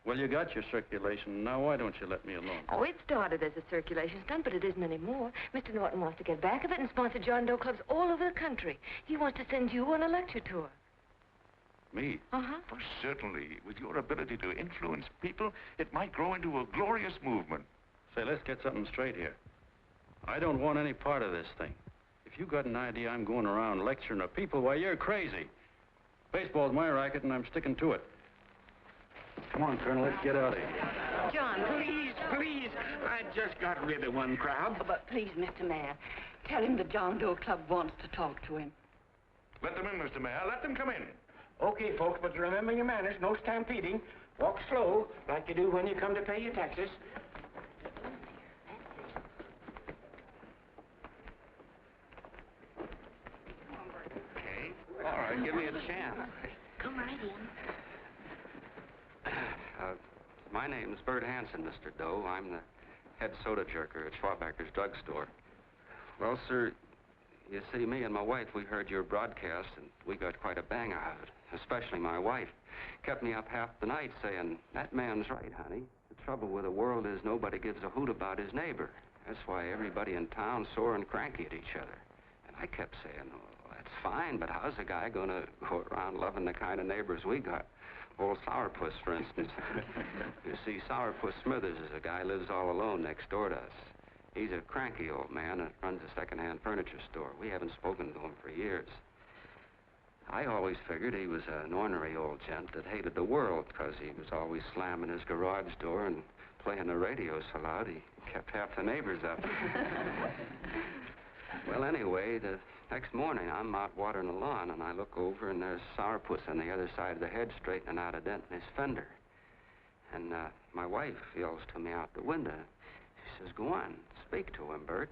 Well, you got your circulation. Now, why don't you let me alone? Oh, it started as a circulation stunt, but it isn't anymore. Mr. Norton wants to get back of it and sponsor John Doe clubs all over the country. He wants to send you on a lecture tour. Me? Uh-huh. Oh, certainly. With your ability to influence people, it might grow into a glorious movement. Say, let's get something straight here. I don't want any part of this thing. If you got an idea I'm going around lecturing the people, why, you're crazy. Baseball's my racket, and I'm sticking to it. Come on, Colonel, let's get out of here. John, Please. I just got rid of one crowd. Oh, but please, Mr. Mayor, tell him the John Doe Club wants to talk to him. Let them in, Mr. Mayor. Let them come in. Okay, folks, but remember your manners. No stampeding. Walk slow, like you do when you come to pay your taxes. All right, give me a chance. come right in. My name's Bert Hanson, Mr. Doe. I'm the head soda jerker at Schwabacker's drugstore. Well, sir, you see, me and my wife, we heard your broadcast, and we got quite a bang out of it. Especially my wife. Kept me up half the night saying, that man's right, honey. The trouble with the world is nobody gives a hoot about his neighbor. That's why everybody in town's sore and cranky at each other. And I kept saying, oh, that's fine, but how's a guy going to go around loving the kind of neighbors we got? Old Sourpuss, for instance. You see, Sourpuss Smithers is a guy who lives all alone next door to us. He's a cranky old man and runs a second-hand furniture store. We haven't spoken to him for years. I always figured he was an ornery old gent that hated the world because he was always slamming his garage door and playing the radio so loud he kept half the neighbors up. Well, anyway, the next morning I'm out watering the lawn and I look over and there's Sourpuss on the other side of the hedge straightening out a dent in his fender. And my wife yells to me out the window. She says, go on, speak to him, Bert.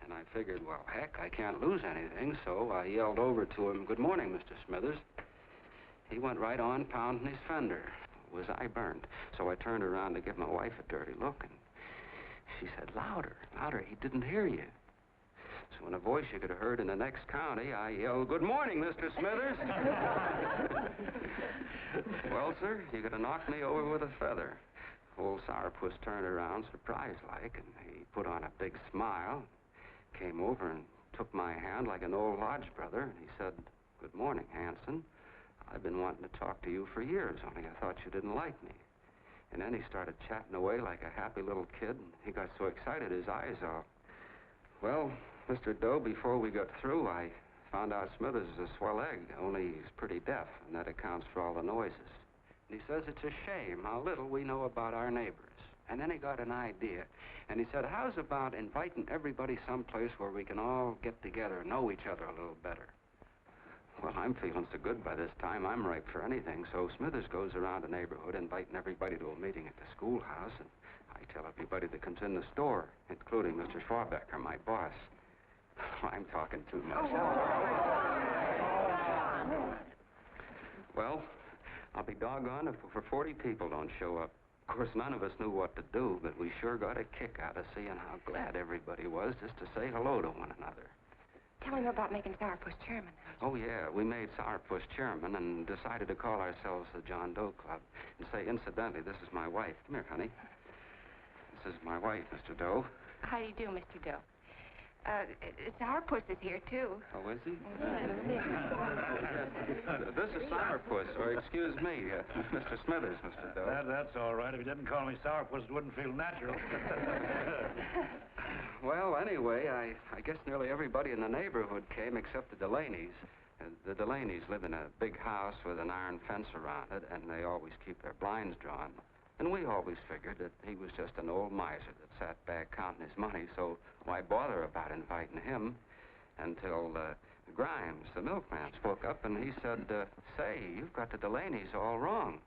And I figured, well, heck, I can't lose anything, so I yelled over to him, good morning, Mr. Smithers. He went right on pounding his fender. Was I burned? So I turned around to give my wife a dirty look, and she said, louder, louder, he didn't hear you. So in a voice you could have heard in the next county, I yelled, good morning, Mr. Smithers. Well, sir, you could have knocked me over with a feather. Old Sourpuss turned around surprised-like, and he put on a big smile, came over and took my hand like an old lodge brother, and he said, good morning, Hanson. I've been wanting to talk to you for years, only I thought you didn't like me. And then he started chatting away like a happy little kid, and he got so excited his eyes all... Well, Mr. Doe, before we got through, I found out Smithers is a swell egg, only he's pretty deaf, and that accounts for all the noises. And he says it's a shame how little we know about our neighbors. And then he got an idea, and he said, how's about inviting everybody someplace where we can all get together and know each other a little better? Well, I'm feeling so good by this time, I'm ripe for anything. So Smithers goes around the neighborhood inviting everybody to a meeting at the schoolhouse, and I tell everybody that comes in the store, including Mr. Schwabacker, my boss. I'm talking too much. Well, I'll be doggone if over 40 people don't show up. Of course, none of us knew what to do, but we sure got a kick out of seeing how glad everybody was just to say hello to one another. Tell him about making Sourpuss chairman. Oh, yeah, we made Sourpuss chairman and decided to call ourselves the John Doe Club. And say, incidentally, this is my wife. Come here, honey. This is my wife, Mr. Doe. How do you do, Mr. Doe? It's our puss is here, too. Oh, is he? This is Sourpuss, or excuse me, Mr. Smithers, Mr. Doe. That's all right. If you didn't call me Sourpuss, it wouldn't feel natural. Well, anyway, I guess nearly everybody in the neighborhood came except the Delaney's. The Delaney's live in a big house with an iron fence around it, and they always keep their blinds drawn. And we always figured that he was just an old miser that sat back counting his money, so why bother about inviting him? Until Grimes, the milkman, spoke up, and he said, say, you've got the Delaney's all wrong.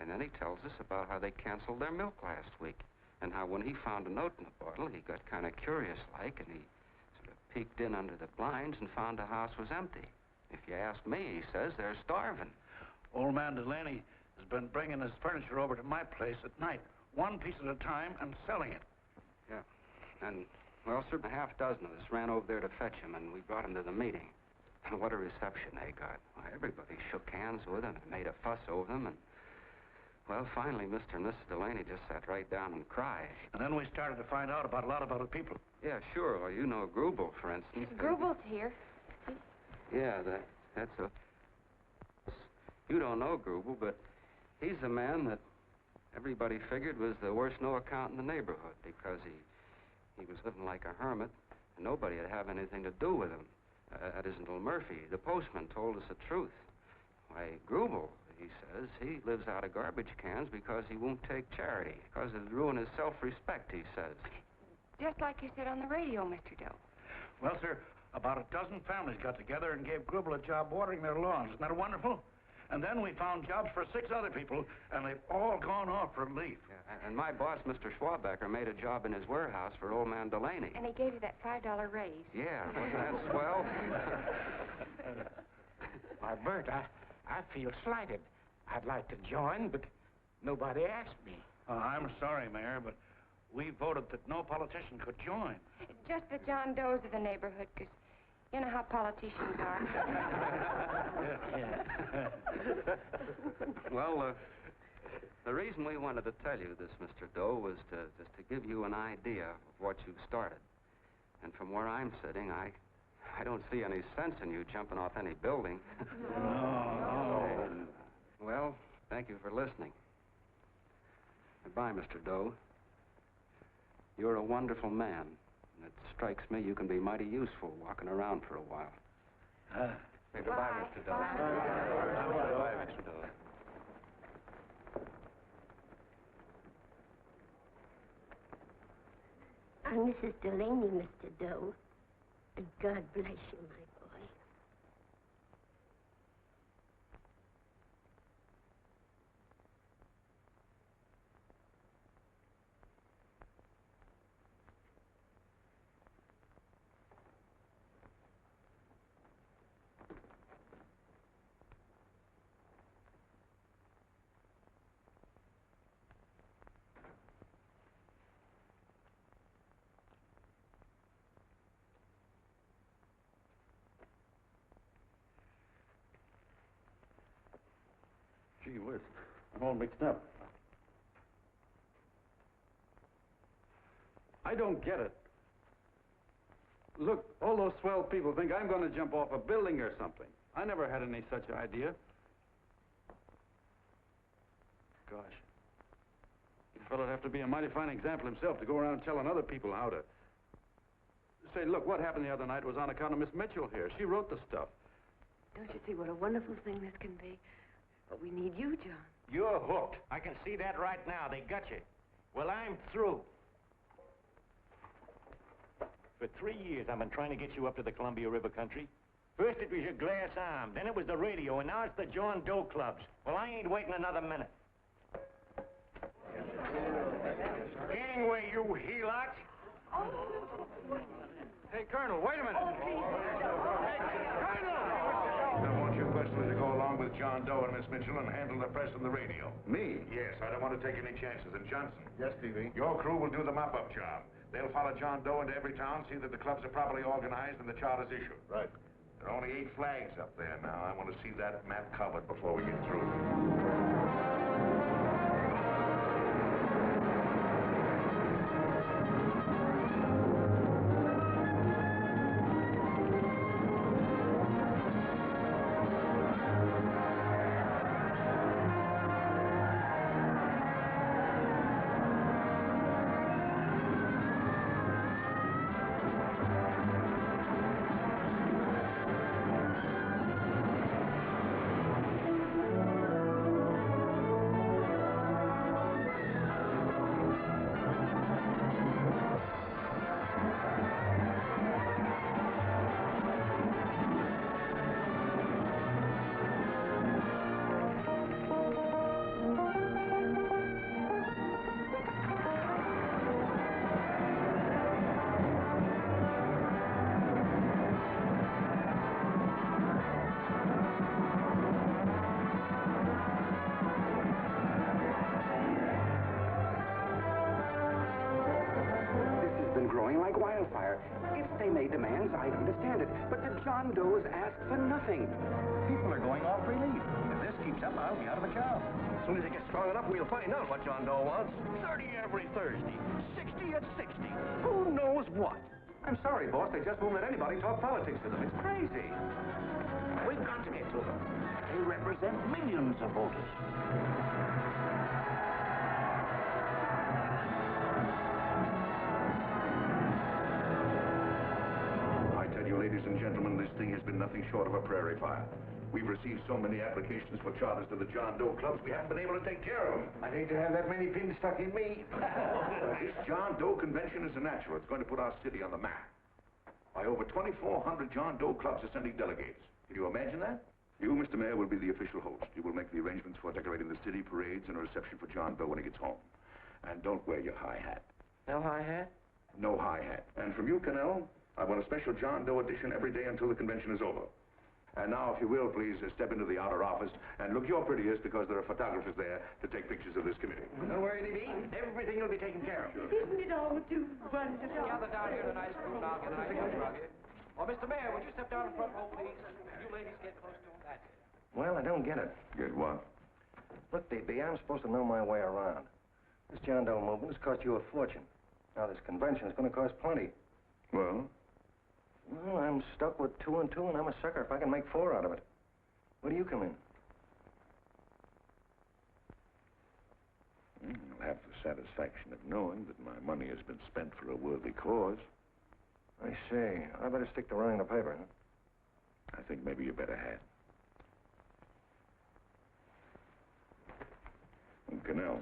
And then he tells us about how they canceled their milk last week, and how when he found a note in the bottle, he got kind of curious-like, and he sort of peeked in under the blinds and found the house was empty. If you ask me, he says, they're starving. Old man Delaney has been bringing his furniture over to my place at night, one piece at a time, and selling it. Yeah. And, well, sir, a half dozen of us ran over there to fetch him, and we brought him to the meeting. And what a reception they got. Well, everybody shook hands with him and made a fuss over them, and, well, finally, Mr. and Mrs. Delaney just sat right down and cried. And then we started to find out about a lot of other people. Yeah, sure. Well, you know Grubel, for instance. Grubel's here. Yeah, that's a... You don't know Grubel, but he's the man that everybody figured was the worst no-account in the neighborhood because he was living like a hermit, and nobody would have anything to do with him. That isn't Little Murphy. The postman told us the truth. Why, Grubel, he says, he lives out of garbage cans because he won't take charity, because it'd ruin his self-respect, he says. Just like you said on the radio, Mr. Doe. Well, sir, about a dozen families got together and gave Grubel a job watering their lawns. Isn't that wonderful? And then we found jobs for 6 other people, and they've all gone off for leave. Yeah, and my boss, Mr. Schwabacker, made a job in his warehouse for old man Delaney. And he gave you that $5 raise. Yeah, that's swell. Why, Bert, I feel slighted. I'd like to join, but nobody asked me. I'm sorry, Mayor, but we voted that no politician could join. Just the John Does of the neighborhood, because you know how politicians are. Well, the reason we wanted to tell you this, Mr. Doe, was just to give you an idea of what you've started. And from where I'm sitting, I don't see any sense in you jumping off any building. No. Well, thank you for listening. Goodbye, Mr. Doe. You're a wonderful man. And it strikes me you can be mighty useful walking around for a while. Say goodbye, Mr. Doe. Goodbye, Mr. Doe. I'm Mrs. Delaney, Mr. Doe. And God bless you, my boy. Gee whiz, I'm all mixed up. I don't get it. Look, all those swell people think I'm going to jump off a building or something. I never had any such idea. Gosh. The fellow'd have to be a mighty fine example himself to go around telling other people how to... Say, look, what happened the other night was on account of Miss Mitchell here. She wrote the stuff. Don't you see what a wonderful thing this can be? But we need you, John. You're hooked. I can see that right now. They got you. Well, I'm through. For 3 years, I've been trying to get you up to the Columbia River country. First it was your glass arm, then it was the radio, and now it's the John Doe clubs. Well, I ain't waiting another minute. Gangway, you helots! Hey, Colonel, wait a minute. I want you personally to go along with John Doe and Miss Mitchell and handle the press and the radio. Me? Yes, I don't want to take any chances. And Johnson? Yes, P.V. Your crew will do the mop-up job. They'll follow John Doe into every town, see that the clubs are properly organized and the charter's issued. Right. There are only 8 flags up there now. I want to see that map covered before we get through. If they made demands, I'd understand it. But the John Does ask for nothing. People are going off relief. If this keeps up, I'll be out of a job. As soon as it gets strong enough, we'll find out what John Doe wants. 30 every Thursday. 60 at 60. Who knows what? I'm sorry, boss. They just won't let anybody talk politics to them. It's crazy. We've got to get to them. They represent millions of voters. I tell you, ladies and gentlemen, this thing has been nothing short of a prairie fire. We've received so many applications for charters to the John Doe clubs, we haven't been able to take care of them. I'd hate to have that many pins stuck in me. This John Doe convention is a natural. It's going to put our city on the map. By over 2,400 John Doe clubs are sending delegates. Can you imagine that? You, Mr. Mayor, will be the official host. You will make the arrangements for decorating the city, parades, and a reception for John Doe when he gets home. And don't wear your high hat. No high hat? No high hat. And from you, Cannell, I want a special John Doe edition every day until the convention is over. And now, if you will, please step into the outer office and look your prettiest because there are photographers there to take pictures of this committee. Don't worry, Libby. Everything will be taken care of. Isn't it all too wonderful? Gather down here tonight, and I'll get an ice cream. Well, Mr. Mayor, would you step down in front row, please? You ladies get close to him. That's it. Well, I don't get it. Get what? Look, DB, I'm supposed to know my way around. This John Doe movement has cost you a fortune. Now, this convention is going to cost plenty. Well? Well, I'm stuck with 2 and 2, and I'm a sucker if I can make 4 out of it. Where do you come in? I'll have the satisfaction of knowing that my money has been spent for a worthy cause. I see. I better stick to running the paper, huh? I think maybe you better have. And Cannell,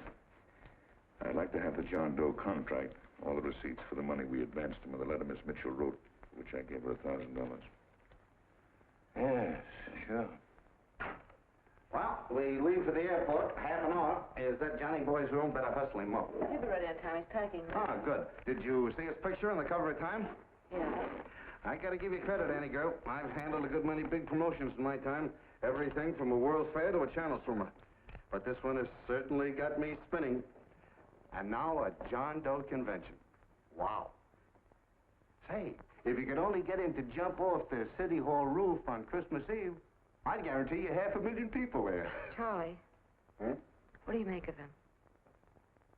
I'd like to have the John Doe contract, all the receipts for the money we advanced him with the letter Miss Mitchell wrote, which I gave her $1,000. Yes, sure. Well, we leave for the airport. Half an hour. Is that Johnny boy's room? Better hustle him up. He'll be ready on time. He's packing. Ah, good. Did you see his picture on the cover of Time? Yeah. I gotta give you credit, Annie girl. I've handled a good many big promotions in my time. Everything from a World's Fair to a channel swimmer. But this one has certainly got me spinning. And now a John Doe convention. Wow. Say, if you could only get him to jump off the City Hall roof on Christmas Eve, I'd guarantee you 500,000 people there. Charlie. Huh? What do you make of him?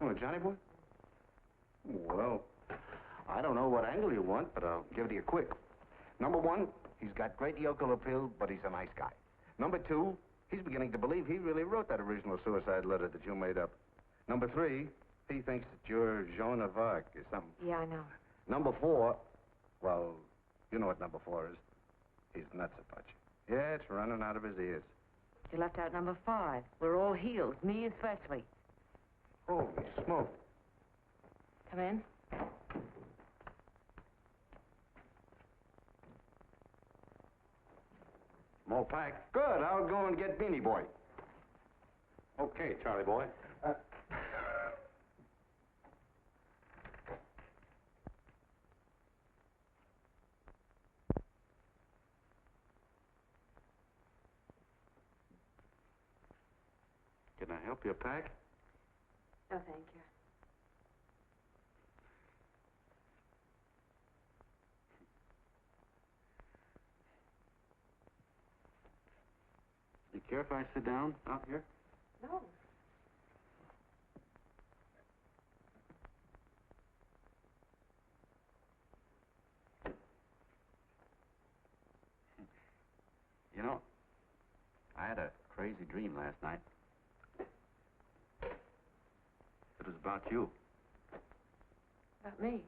Oh, Johnny boy? Well, I don't know what angle you want, but I'll give it to you quick. Number 1, he's got great yokel appeal, but he's a nice guy. Number 2, he's beginning to believe he really wrote that original suicide letter that you made up. Number 3, he thinks that you're Joan of Arc or something. Yeah, I know. Number 4, well, you know what number 4 is. He's nuts about you. Yeah, it's running out of his ears. You left out number 5. We're all healed, me especially. Holy smoke. Come in. More pack. Good. I'll go and get Beanie Boy. Okay, Charlie boy. Can I help you pack? No, thank you. You care if I sit down out here? No. You know, I had a crazy dream last night. It was about you. About me?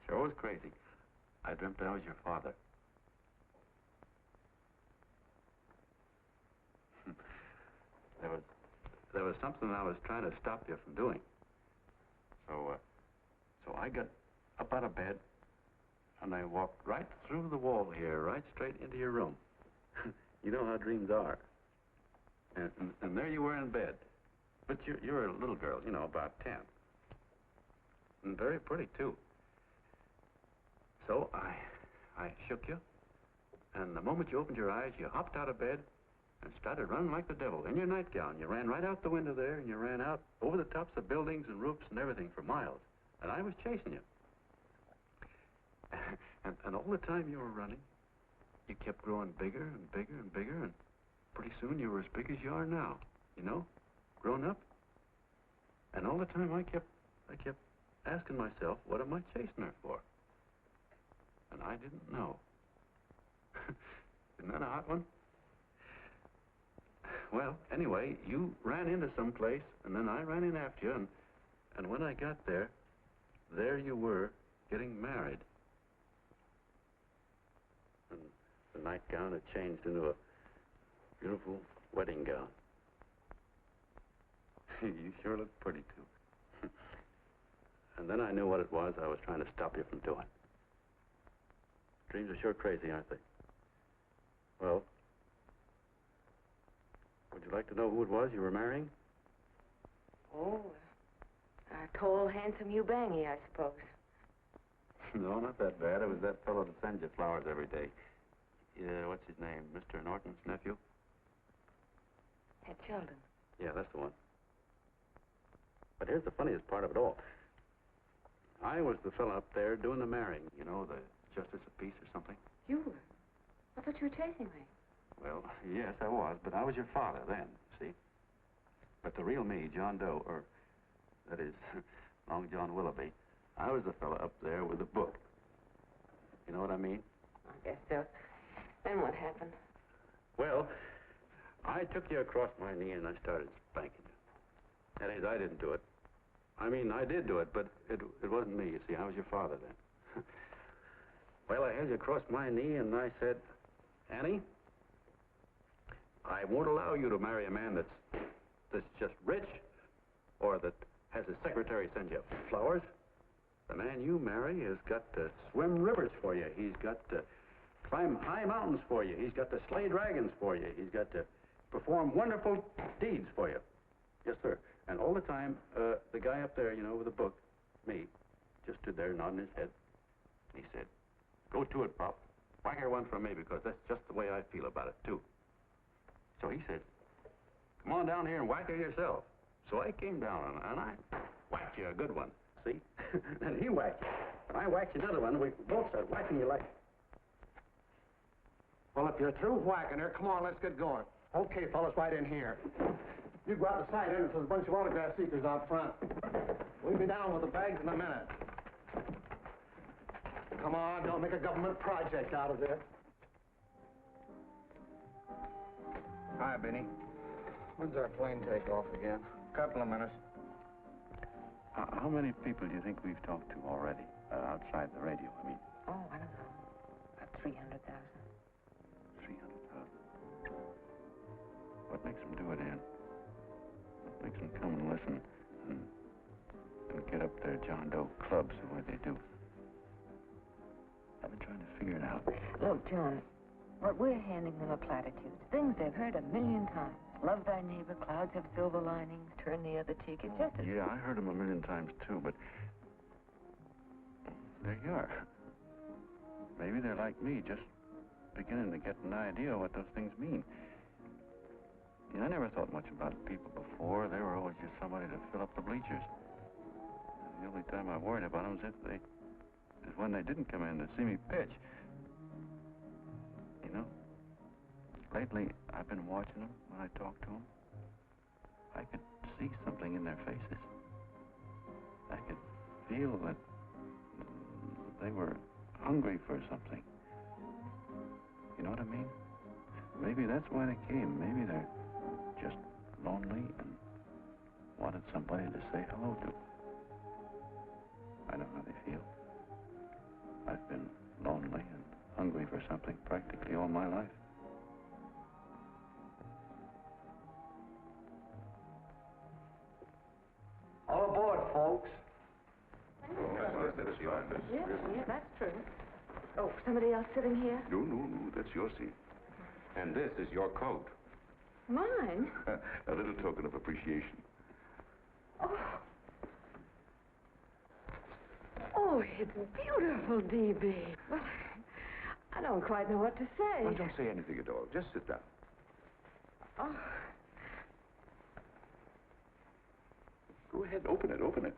Sure was crazy. I dreamt I was your father. There was something I was trying to stop you from doing. So I got up out of bed, and I walked right through the wall here, right straight into your room. You know how dreams are. And there you were in bed. But you're a little girl, you know, about 10. And very pretty, too. So I shook you, and the moment you opened your eyes, you hopped out of bed and started running like the devil in your nightgown. You ran right out the window there, and you ran out over the tops of buildings and roofs and everything for miles. And I was chasing you. And all the time you were running, you kept growing bigger and bigger and bigger, and pretty soon you were as big as you are now, you know, grown up. And all the time I kept asking myself, what am I chasing her for? And I didn't know. Isn't that a hot one? Well, anyway, you ran into some place, and then I ran in after you, and when I got there you were getting married. And the nightgown had changed into a beautiful wedding gown. You sure look pretty, too. And then I knew what it was I was trying to stop you from doing. Dreams are sure crazy, aren't they? Well, would you like to know who it was you were marrying? Oh, a tall, handsome Ubangi, I suppose. No, not that bad. It was that fellow that sends you flowers every day. What's his name? Mr. Norton's nephew? Ed Sheldon. Yeah, that's the one. But here's the funniest part of it all. I was the fellow up there doing the marrying, you know, the justice of peace or something. You were? I thought you were chasing me. Well, yes, I was, but I was your father then, see? But the real me, John Doe, or that is, Long John Willoughby, I was the fellow up there with the book. You know what I mean? I guess so. Then what happened? Well, I took you across my knee and I started spanking you. That is, I didn't do it. I mean, I did do it, but it wasn't me, you see. I was your father then. Well, I held you across my knee and I said, Annie, I won't allow you to marry a man that's just rich or that has his secretary send you flowers. The man you marry has got to swim rivers for you. He's got to climb high mountains for you. He's got to slay dragons for you. He's got to perform wonderful deeds for you. Yes, sir. And all the time, the guy up there, you know, with the book, me, just stood there nodding his head. He said, go to it, Pop. Whack her one from me, because that's just the way I feel about it, too. So he said, come on down here and whack her yourself. So I came down, and I whacked you a good one, see? And he whacked you. And I whacked you another one, and we both started whacking you like... Well, if you're through whacking her, come on, let's get going. Okay, fellas, right in here. You go out the side entrance, there's a bunch of autograph seekers out front. We'll be down with the bags in a minute. Come on, don't make a government project out of this. Hi, Benny. When's our plane take off again? Couple of minutes. How many people do you think we've talked to already, outside the radio, I mean? Oh, I don't know. About 300,000. 300,000. What makes them do it, Ann? What makes them come and listen and get up their John Doe clubs the way they do? I've been trying to figure it out. Look, John, what we're handing them are platitudes. Things they've heard a million times. Love thy neighbor, clouds have silver linings, turn the other cheek. It's just as... Yeah, I heard them a million times, too, but... there you are. Maybe they're like me, just beginning to get an idea of what those things mean. You know, I never thought much about people before. They were always just somebody to fill up the bleachers. The only time I worried about them is when they didn't come in to see me pitch. You know, lately I've been watching them when I talk to them. I could see something in their faces. I could feel that they were hungry for something. You know what I mean? Maybe that's why they came. Maybe they're just lonely and wanted somebody to say hello to. I know how they feel. I've been lonely and hungry for something practically all my life. All aboard, folks. Yeah, that's true. Oh, somebody else sitting here? No, that's your seat. And this is your coat. Mine? A little token of appreciation. Oh, it's beautiful, D.B. Well, I don't quite know what to say. Well, don't say anything at all. Just sit down. Oh. Go ahead, open it.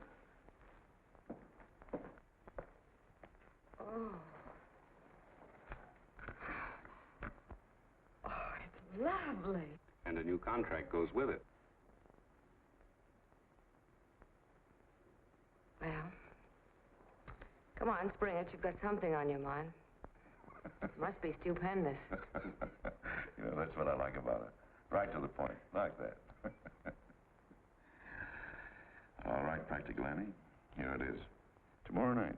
Oh. lovely. And a new contract goes with it. Well, come on, Springer. You've got something on your mind. Must be stupendous. You know, that's what I like about it. Right to the point, like that. All right, Practical Annie. Here it is. Tomorrow night,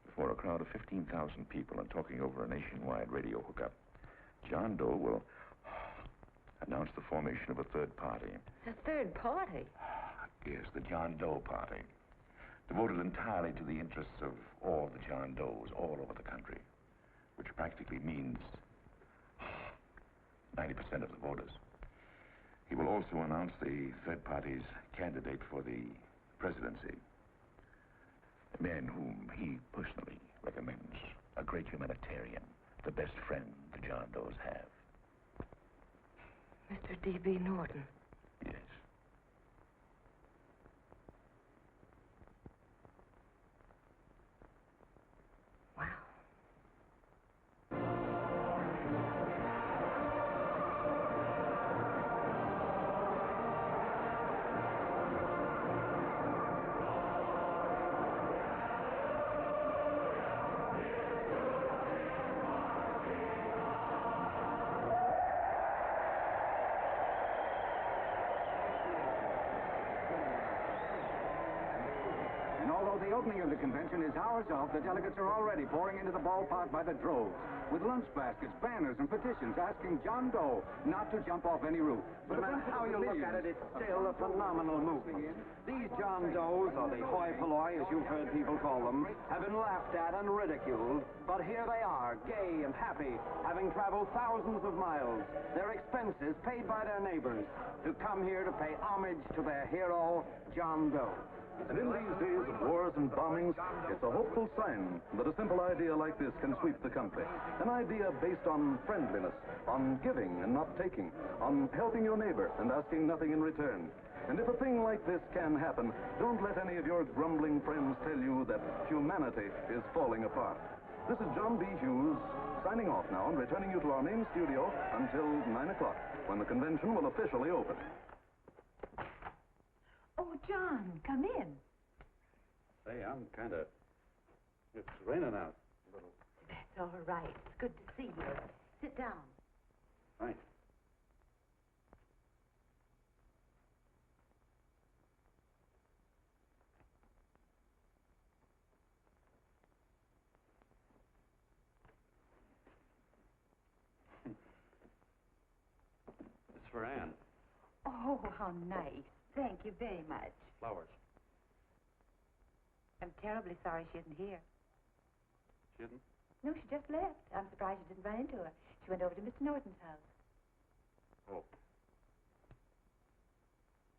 before a crowd of 15,000 people and talking over a nationwide radio hookup, John Doe will announce the formation of a third party. A third party? Yes, the John Doe Party. Devoted entirely to the interests of all the John Does all over the country, which practically means 90% of the voters. He will also announce the third party's candidate for the presidency. A man whom he personally recommends, a great humanitarian, the best friend the John Does have. Mr. D.B. Norton. Yes. Wow. And although the opening of the convention is hours off, the delegates are already pouring into the ballpark by the droves, with lunch baskets, banners, and petitions asking John Doe not to jump off any roof. No matter how you look at it, it's still a phenomenal movement. These John Does, or the hoi polloi, as you've heard people call them, have been laughed at and ridiculed, but here they are, gay and happy, having traveled thousands of miles, their expenses paid by their neighbors, to come here to pay homage to their hero, John Doe. And in these days of wars and bombings, it's a hopeful sign that a simple idea like this can sweep the country. An idea based on friendliness, on giving and not taking, on helping your neighbor and asking nothing in return. And if a thing like this can happen, don't let any of your grumbling friends tell you that humanity is falling apart. This is John B. Hughes, signing off now and returning you to our main studio until 9 o'clock, when the convention will officially open. Oh, John, come in. Say, I'm kind of... It's raining out a little. That's all right. It's good to see you. Sit down. Thanks. It's for Anne. Oh, how nice. Thank you very much. Flowers. I'm terribly sorry she isn't here. She isn't? No, she just left. I'm surprised you didn't run into her. She went over to Mr. Norton's house. Oh.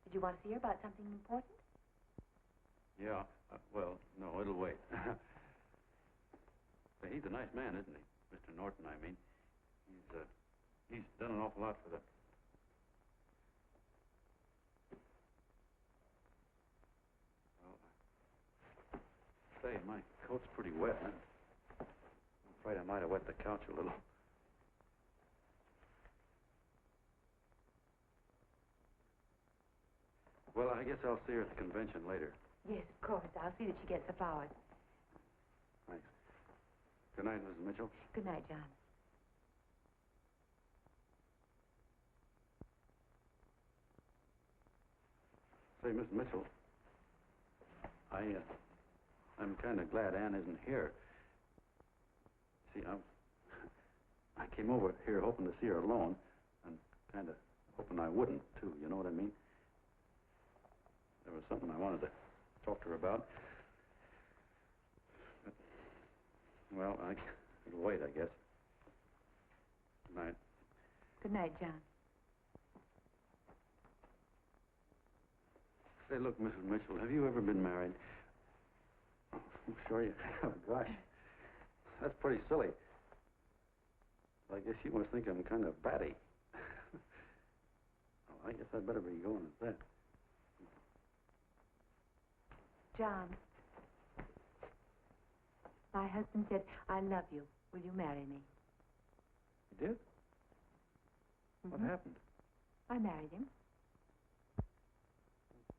Did you want to see her about something important? Yeah. Well, no, it'll wait. Say, he's a nice man, isn't he? Mr. Norton, I mean. He's done an awful lot for the... Say, my coat's pretty wet. I'm afraid I might have wet the couch a little. Well, I guess I'll see her at the convention later. Yes, of course. I'll see that she gets the flowers. Thanks. Good night, Mrs. Mitchell. Good night, John. Say, Miss Mitchell, I'm kind of glad Anne isn't here. See, I came over here hoping to see her alone, and kind of hoping I wouldn't, too, you know what I mean? There was something I wanted to talk to her about. But, well, it'll wait, I guess. Good night. Good night, John. Say, look, Mrs. Mitchell, have you ever been married? Oh, I'm sure you have. Gosh, that's pretty silly. I guess you must think I'm kind of batty. Well, I guess I'd better be going at that. John, my husband said, I love you. Will you marry me? You did? What happened? I married him.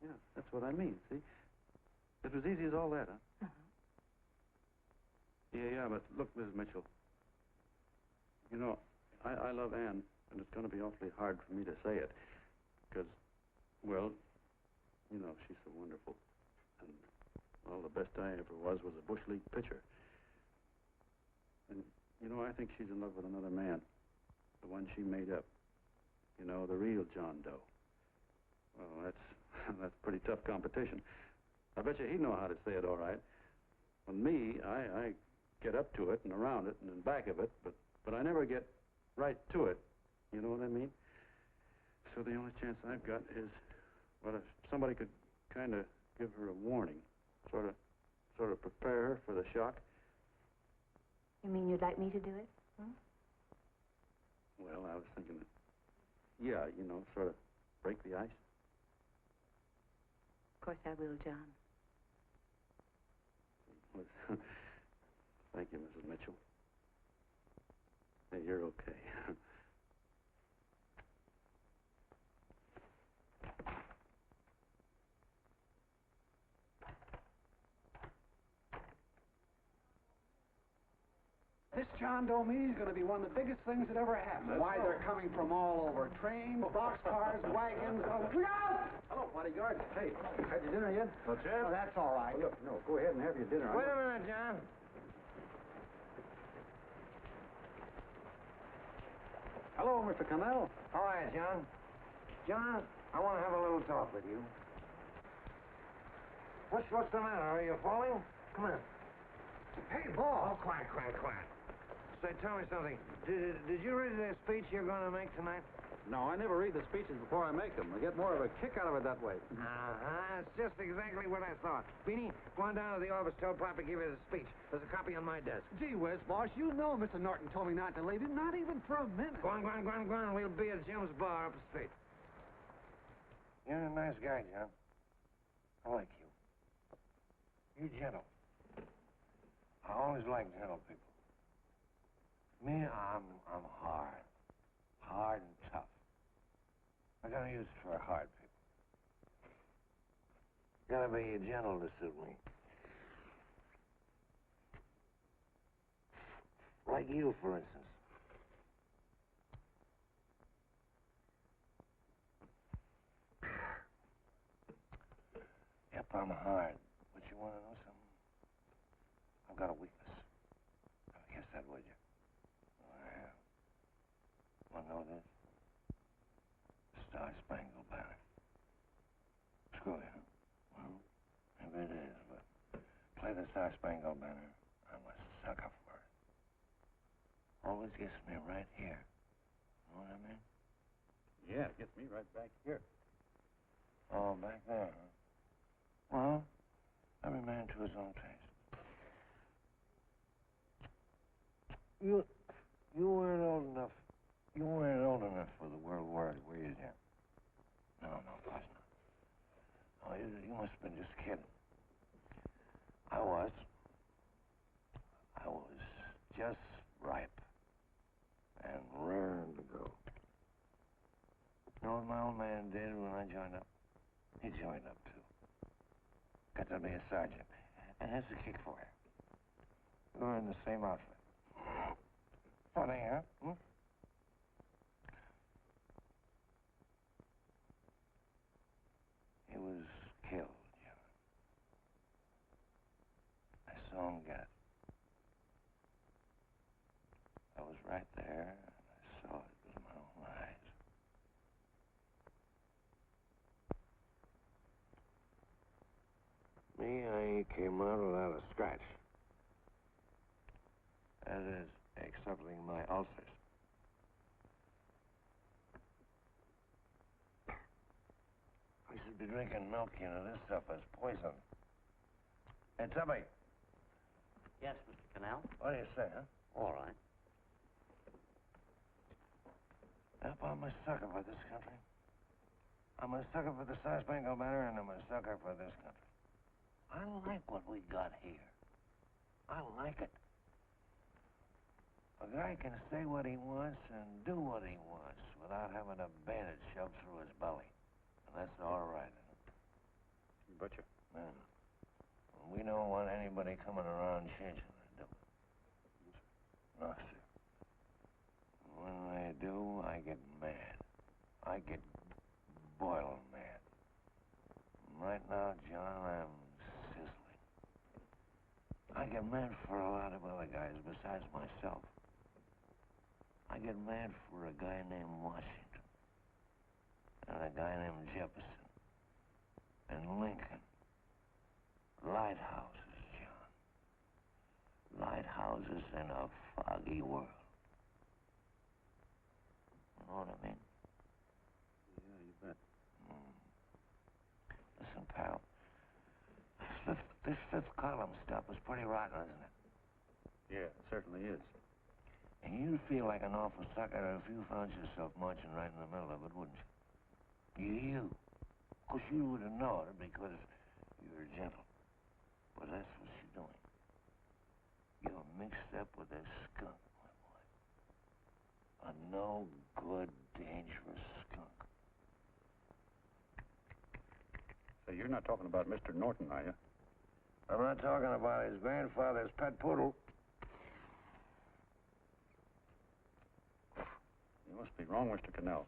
Yeah, that's what I mean, see? It was easy as all that, huh? Yeah, but look, Mrs. Mitchell. You know, I love Ann, and it's going to be awfully hard for me to say it. Because, well, you know, she's so wonderful. And, well, the best I ever was a Bush League pitcher. And, you know, I think she's in love with another man. The one she made up. You know, the real John Doe. Well, that's pretty tough competition. I bet you he'd know how to say it all right. With me, I get up to it and around it and in back of it, but I never get right to it. You know what I mean? So the only chance I've got is, well, if somebody could kind of give her a warning, sort of prepare her for the shock. You mean you'd like me to do it? Hmm? Well, I was thinking that, yeah, you know, sort of break the ice. Of course I will, John. Thank you, Mrs. Mitchell. Hey, you're okay. This John Doe meeting is going to be one of the biggest things that ever happened. Why, they're coming from all over. Trains, boxcars, wagons. Look out! Hello, bodyguard. Hey, had your dinner yet? What's that? Oh, that's all right. Well, look, no, go ahead and have your dinner. Wait a minute, John. Hello, Mr. Connell. All right, John. John, I want to have a little talk with you. What's the matter? Are you falling? Come on. Hey, Ball. Oh, quiet. Say, tell me something. Did you read the speech you're going to make tonight? No, I never read the speeches before I make them. I get more of a kick out of it that way. It's just exactly what I thought. Beanie, go on down to the office, tell Pop to give you the speech. There's a copy on my desk. Gee whiz, boss, you know Mr. Norton told me not to leave him, not even for a minute. Go on. We'll be at Jim's bar up the street. You're a nice guy, John. I like you. You're gentle. I always like gentle people. Me, I'm hard. Hard and tough. I got use for hard people. Gotta be gentle to suit me. Like you, for instance. Yep, I'm hard. But you want to know something? I've got a weakness. Never guess that, would you? I have. Want to know this? Star-Spangled Banner. Screw you. Well, maybe it is, but play the Star-Spangled Banner. I'm a sucker for it. Always gets me right here. Know what I mean? Yeah, it gets me right back here. Oh, back there, huh? Well, every man to his own taste. You weren't old enough. You weren't old enough for the World War, were you, Jim? No, of course not. Oh, you must have been just kidding. I was just ripe and raring to go. You know what my old man did when I joined up? He joined up, too. Got to be a sergeant. And here's the kick for you. We were in the same outfit. Funny, huh? Hmm? He was killed, John. I saw him get it. I was right there, and I saw it with my own eyes. Me, I came out without a scratch. That is, excepting my ulcers. We should be drinking milk, you know. This stuff is poison. Hey, Tubby. Yes, Mr. Connell? What do you say, huh? All right. Yep, I'm a sucker for this country. I'm a sucker for the Star-Spangled Banner, and I'm a sucker for this country. I like what we got here. I like it. A guy can say what he wants and do what he wants without having a bayonet shoved through his belly. And that's all right. You betcha. Man, we don't want anybody coming around changing it, do we? No, sir. When they do, I get mad. I get boiling mad. Right now, John, I'm sizzling. I get mad for a lot of other guys besides myself. I get mad for a guy named Washington, and a guy named Jefferson, and Lincoln. Lighthouses, John. Lighthouses in a foggy world. You know what I mean? Yeah, you bet. Listen, pal. This fifth column stuff is pretty rotten, isn't it? Yeah, it certainly is. And you'd feel like an awful sucker if you found yourself marching right in the middle of it, wouldn't you? You. Of course, you would have known it because you're gentle. But that's what you're doing. You're mixed up with a skunk, my boy. A no-good, dangerous skunk. Say, you're not talking about Mr. Norton, are you? I'm not talking about his grandfather's pet poodle. You must be wrong, Mr. Cannell.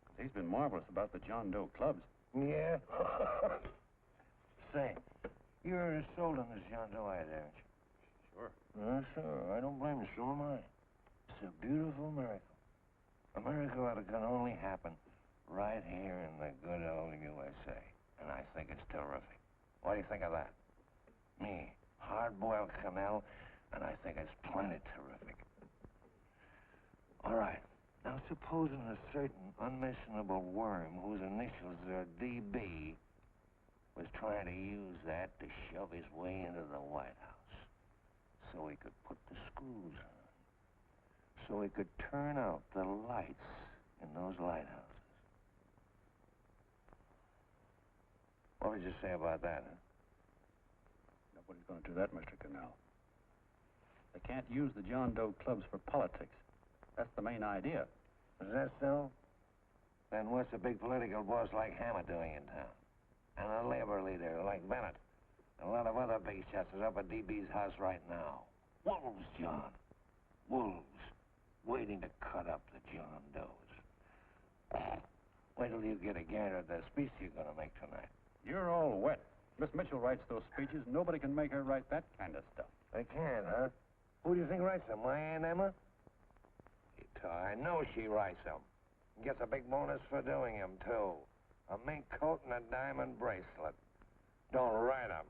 'Cause he's been marvelous about the John Doe clubs. Yeah? Say, you're as sold on this John Doe idea, aren't you? Sure. Sure. I don't blame you. So am I. It's a beautiful miracle. A miracle that can only happen right here in the good old USA. And I think it's terrific. What do you think of that? Me, hard-boiled Cannell, and I think it's plenty terrific. All right. Now, supposing a certain unmentionable worm whose initials are DB was trying to use that to shove his way into the White House so he could put the screws on, so he could turn out the lights in those lighthouses. What would you say about that, huh? Nobody's going to do that, Mr. Cannell. They can't use the John Doe clubs for politics. That's the main idea. Is that so? Then what's a big political boss like Hammett doing in town? And a labor leader like Bennett? And a lot of other big shots is up at DB's house right now. Wolves, John. Wolves. Waiting to cut up the John Does. Wait till you get a gander at the speech you're going to make tonight. You're all wet. Miss Mitchell writes those speeches. Nobody can make her write that kind of stuff. They can't, huh? Who do you think writes them? My Aunt Emma? I know she writes them. Gets a big bonus for doing them, too. A mink coat and a diamond bracelet. Don't write them.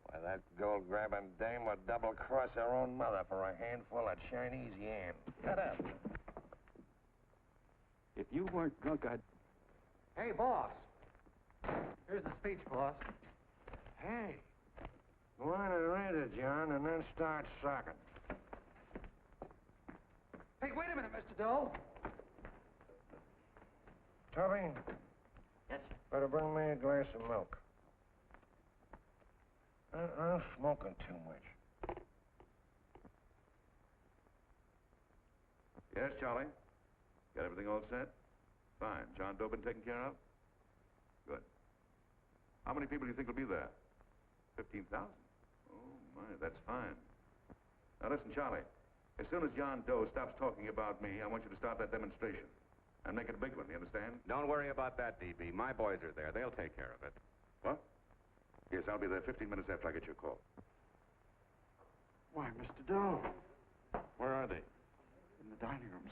Why, that gold-grabbing dame would double-cross her own mother for a handful of Chinese yams. Shut up. If you weren't drunk, I'd... Hey, boss. Here's the speech, boss. Hey, go on and read it, John, and then start sucking. Hey, wait a minute, Mr. Doe. Tubby? Yes, sir. Better bring me a glass of milk. I'm smoking too much. Yes, Charlie? Got everything all set? Fine. John Doe been taken care of? Good. How many people do you think will be there? 15,000? Oh, my, that's fine. Now, listen, Charlie. As soon as John Doe stops talking about me, I want you to start that demonstration. And make it a big one, you understand? Don't worry about that, DB. My boys are there. They'll take care of it. What? Yes, I'll be there 15 minutes after I get your call. Why, Mr. Doe. Where are they? In the dining room.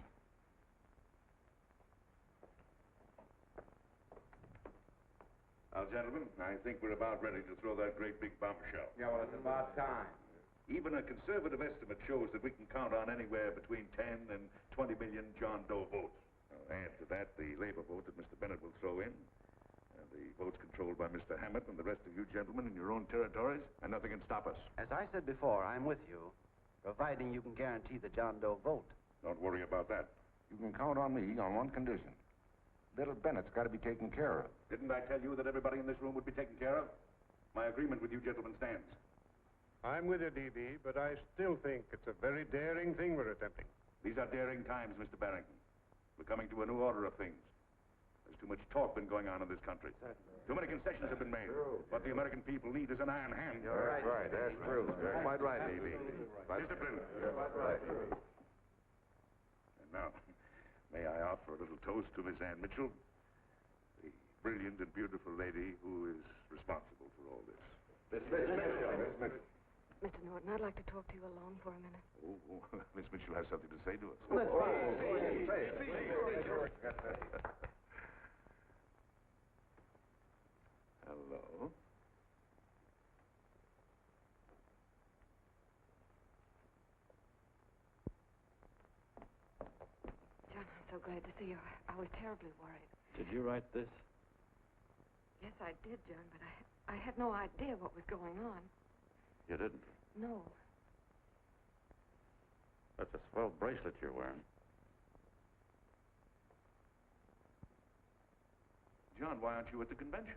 Now, gentlemen, I think we're about ready to throw that great big bombshell. Yeah, well, it's about time. Even a conservative estimate shows that we can count on anywhere between 10 and 20 million John Doe votes. Now, add to that the labor vote that Mr. Bennett will throw in, and the votes controlled by Mr. Hammett and the rest of you gentlemen in your own territories, and nothing can stop us. As I said before, I'm with you, providing you can guarantee the John Doe vote. Don't worry about that. You can count on me on one condition. Little Bennett's got to be taken care of. Didn't I tell you that everybody in this room would be taken care of? My agreement with you gentlemen stands. I'm with you, DB, but I still think it's a very daring thing we're attempting. These are daring times, Mr. Barrington. We're coming to a new order of things. There's too much talk been going on in this country. Too many concessions have been made. What the American people need is an iron hand. That's right. That's true. You're quite right, A.B. Discipline. Right. And now, may I offer a little toast to Miss Ann Mitchell, the brilliant and beautiful lady who is responsible for all this. Miss Mitchell. Mr. Norton, I'd like to talk to you alone for a minute. Oh, Miss Mitchell has something to say to us. Hello. John, I'm so glad to see you. I was terribly worried. Did you write this? Yes, I did, John, but I had no idea what was going on. You didn't? No. That's a swell bracelet you're wearing. John, why aren't you at the convention?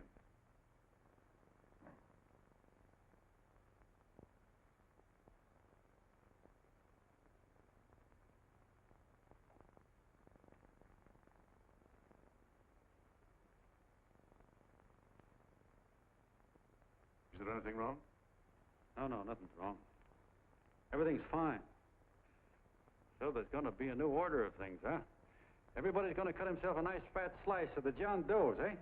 Is there anything wrong? No, nothing's wrong. Everything's fine. So there's going to be a new order of things, huh? Everybody's going to cut himself a nice fat slice of the John Does, eh?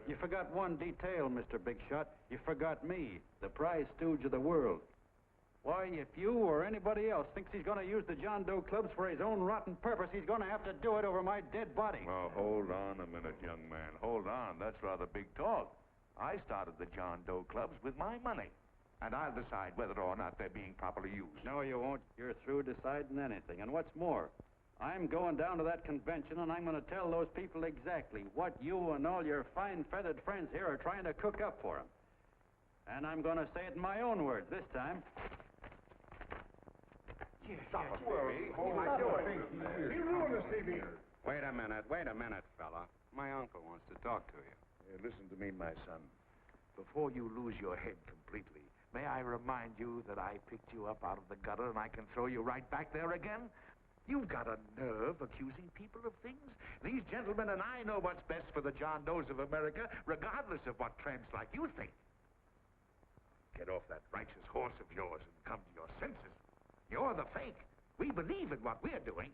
You forgot one detail, Mr. Big Shot. You forgot me, the prize stooge of the world. Why, if you or anybody else thinks he's going to use the John Doe clubs for his own rotten purpose, he's going to have to do it over my dead body. Oh, hold on a minute, young man. Hold on. That's rather big talk. I started the John Doe clubs with my money. And I'll decide whether or not they're being properly used. No, you won't. You're through deciding anything. And what's more, I'm going down to that convention, and I'm going to tell those people exactly what you and all your fine feathered friends here are trying to cook up for them. And I'm going to say it in my own words this time. Stop it, baby. Hold my door. You ruined us, TV. Wait a minute, fella. My uncle wants to talk to you. Listen to me, my son. Before you lose your head completely, may I remind you that I picked you up out of the gutter and I can throw you right back there again? You've got a nerve accusing people of things. These gentlemen and I know what's best for the John Does of America, regardless of what tramps like you think. Get off that righteous horse of yours and come to your senses. You're the fake. We believe in what we're doing.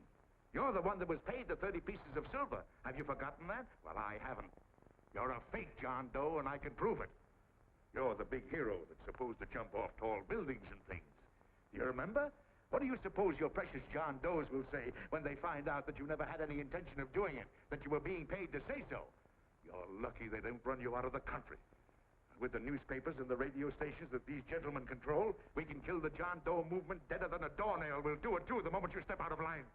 You're the one that was paid the 30 pieces of silver. Have you forgotten that? Well, I haven't. You're a fake John Doe, and I can prove it. You're the big hero that's supposed to jump off tall buildings and things. Do you remember? What do you suppose your precious John Does will say when they find out that you never had any intention of doing it, that you were being paid to say so? You're lucky they don't run you out of the country. With the newspapers and the radio stations that these gentlemen control, we can kill the John Doe movement deader than a doornail. We'll do it, too, the moment you step out of line.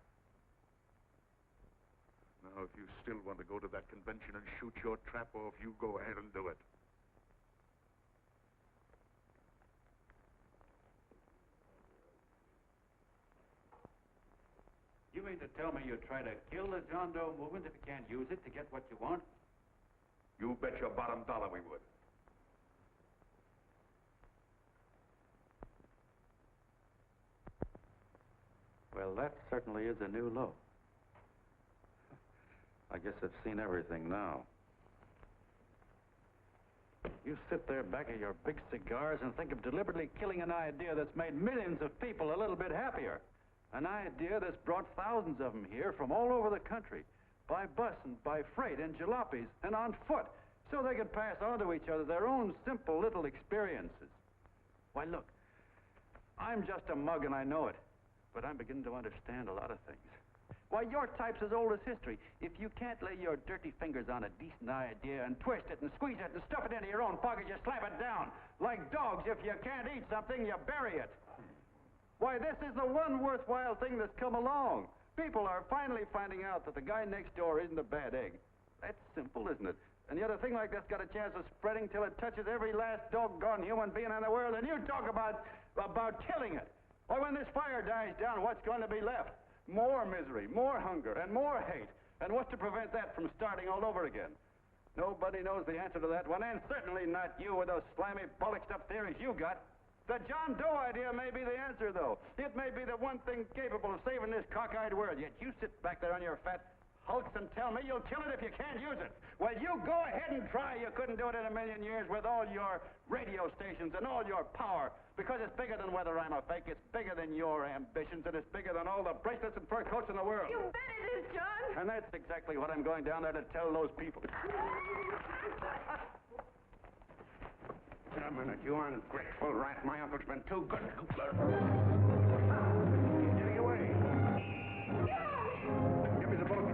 Now, if you still want to go to that convention and shoot your trap off, you go ahead and do it. You mean to tell me you try to kill the John Doe movement if you can't use it to get what you want? You bet your bottom dollar we would. Well, that certainly is a new low. I guess I've seen everything now. You sit there back of your big cigars and think of deliberately killing an idea that's made millions of people a little bit happier. An idea that's brought thousands of them here from all over the country, by bus and by freight and jalopies and on foot, so they could pass on to each other their own simple little experiences. Why, look, I'm just a mug and I know it, but I'm beginning to understand a lot of things. Why, your type's as old as history. If you can't lay your dirty fingers on a decent idea and twist it and squeeze it and stuff it into your own pocket, you slap it down. Like dogs, if you can't eat something, you bury it. Why, this is the one worthwhile thing that's come along. People are finally finding out that the guy next door isn't a bad egg. That's simple, isn't it? And yet a thing like that's got a chance of spreading till it touches every last doggone human being in the world, and you talk about killing it. Why, when this fire dies down, what's going to be left? More misery, more hunger, and more hate. And what's to prevent that from starting all over again? Nobody knows the answer to that one, and certainly not you with those slimy, bollocksed-up theories you got. The John Doe idea may be the answer, though. It may be the one thing capable of saving this cockeyed world. Yet you sit back there on your fat hulks and tell me you'll kill it if you can't use it. Well, you go ahead and try. You couldn't do it in a million years with all your radio stations and all your power. Because it's bigger than whether I'm a fake. It's bigger than your ambitions, and it's bigger than all the bracelets and fur coats in the world. You bet it is, John. And that's exactly what I'm going down there to tell those people. A minute, you ungrateful rat. My uncle's been too good. He's getting away. Give me the bullet.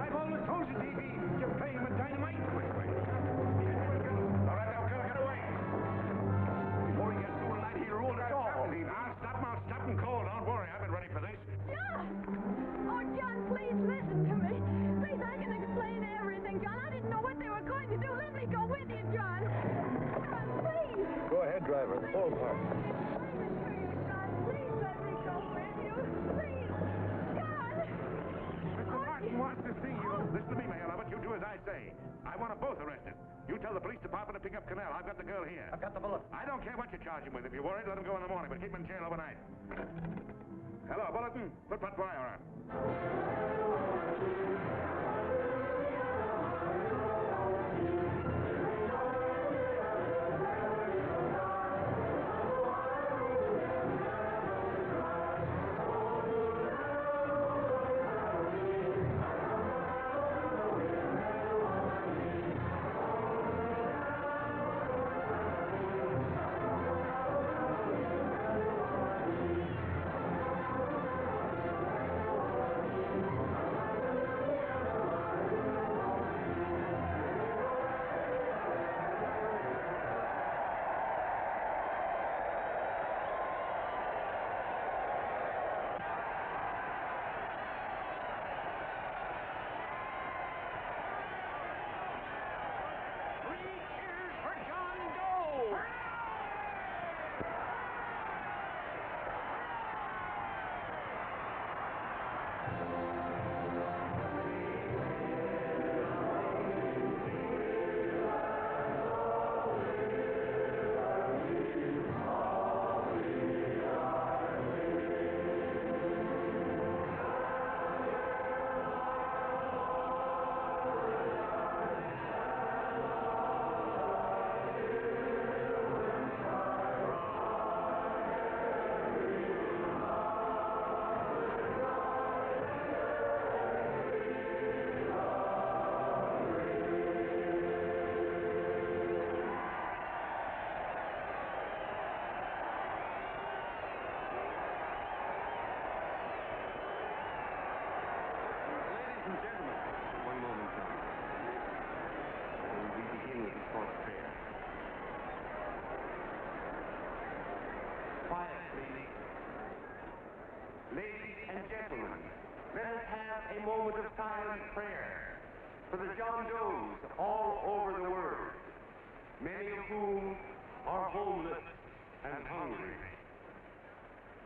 I've always told you, D.B., you're playing with dynamite. Wait. All right, now, get away. Before he gets through tonight, he'll rule us all. I'll stop him cold. Don't worry, I've been ready for this. John! Oh, John, please listen to me. Please, I can explain everything, John. I didn't know what they were going to do. Let me go with you, John. John, please. Go ahead, driver. The full part. Please let me go with you. Please. John! Mr. Martin wants to see you. Listen to me, Mayor Lovett. You do as I say. I want them both arrested. You tell the police department to pick up Canal. I've got the girl here. I've got the bullet. I don't care what you charge him with. If you're worried, let him go in the morning, but keep him in jail overnight. Hello, Bulletin. Put Pat Pryor on. Ladies and gentlemen, let us have a moment of silent prayer for the John Does all over the world, many of whom are homeless and hungry.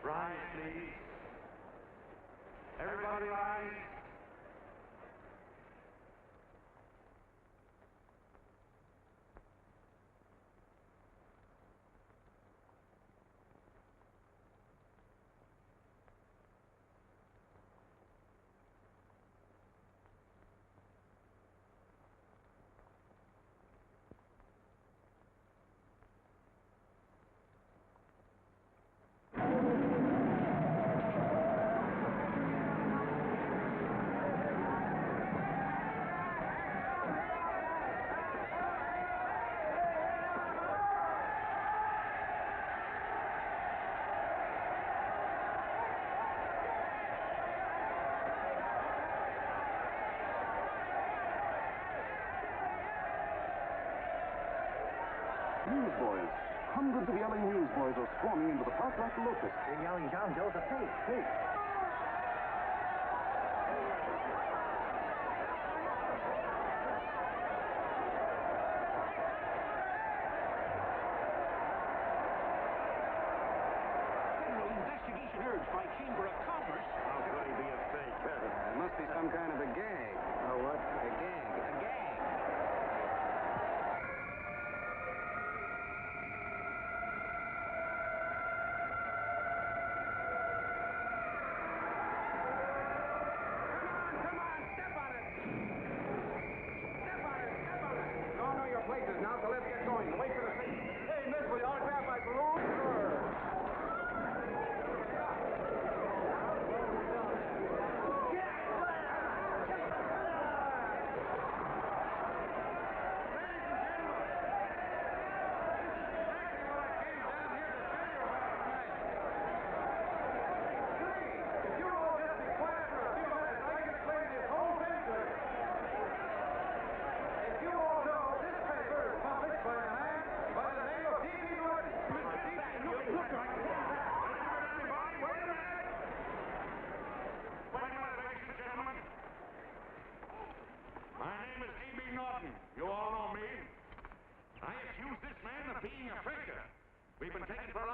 Rise, please. Everybody rise. Newsboys. Hundreds of yelling newsboys are swarming into the park like locusts. They're yelling John Doe's a fake, fake. Federal investigation urged by Chamber of Commerce. How could he be a fake? It must be some kind of a gag. Oh, what? A gag. A gag.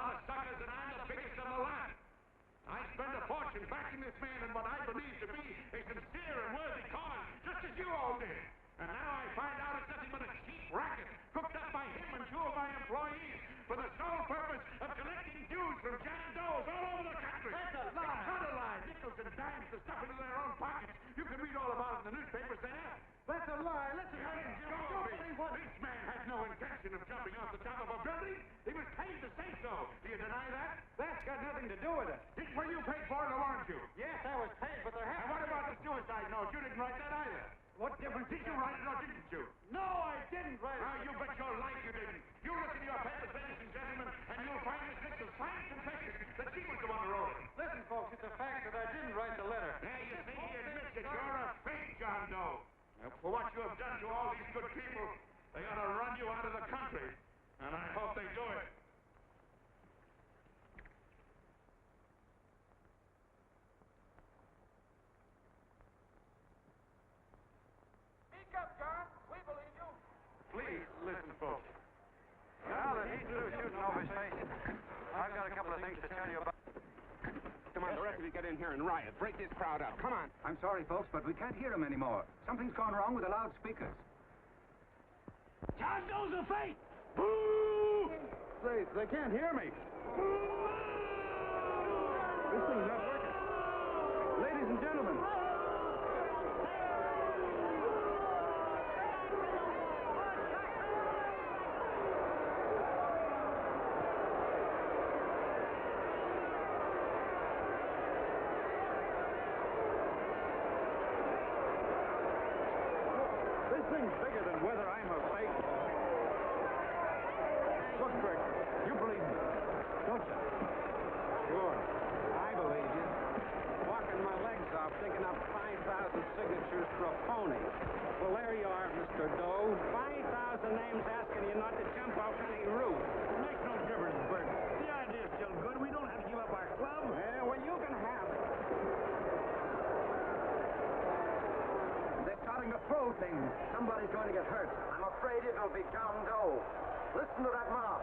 of suckers, and I'm the biggest of the lot. I spent a fortune backing this man in what I believe to be a sincere and worthy cause, just as you all did. And now I find out it's nothing but a cheap racket cooked up by him and two of my employees for the sole purpose of collecting dues from John Doe's all over the country. That's a lie. It's not a lie. Nickels and dimes to stuff into their own pockets. You can read all about it in the newspapers there. That's a lie. Listen, This man had no intention of jumping off the top of a building. He was paid to say so. Do you deny that? That's got nothing to do with it. It's what you paid for it, weren't you? Yes, I was paid, but there And happened... what about the suicide note? You didn't write that either. What difference Did you write it or didn't you? No, I didn't write it. Now, you bet your life you didn't. You look in your papers, ladies and gentlemen, and you'll find Miss Nixon's fine confession that she was the one who wrote it. Listen, folks, it's a fact that I didn't write the letter. There you see, he admits that you're a fake John Doe. Now, for what you have done to all these good people, they ought to run you out of the country. And I hope they do it. Speak up, John. We believe you. Please, listen, folks. Now that he's through shooting over his face, I've got a couple of things to tell you about. Come on, the rest of you get in here and riot. Break this crowd up. Come on. I'm sorry, folks, but we can't hear him anymore. Something's gone wrong with the loudspeakers. John Doe's a fake. Boo! They can't hear me. This thing's not working. Ladies and gentlemen. This thing's bigger than whether I'm a fake. Look, Bert, you believe me, don't you? Sure. I believe you. Walking my legs off, thinking up 5,000 signatures for a phony. Well, there you are, Mr. Doe. 5,000 names asking you not to jump off any roof. It makes no difference, Bert. The idea's still good. We don't have to give up our club. Yeah, well, you can have it. They're starting to throw things. Somebody's going to get hurt. I'm afraid it'll be John Doe. Listen to that mob.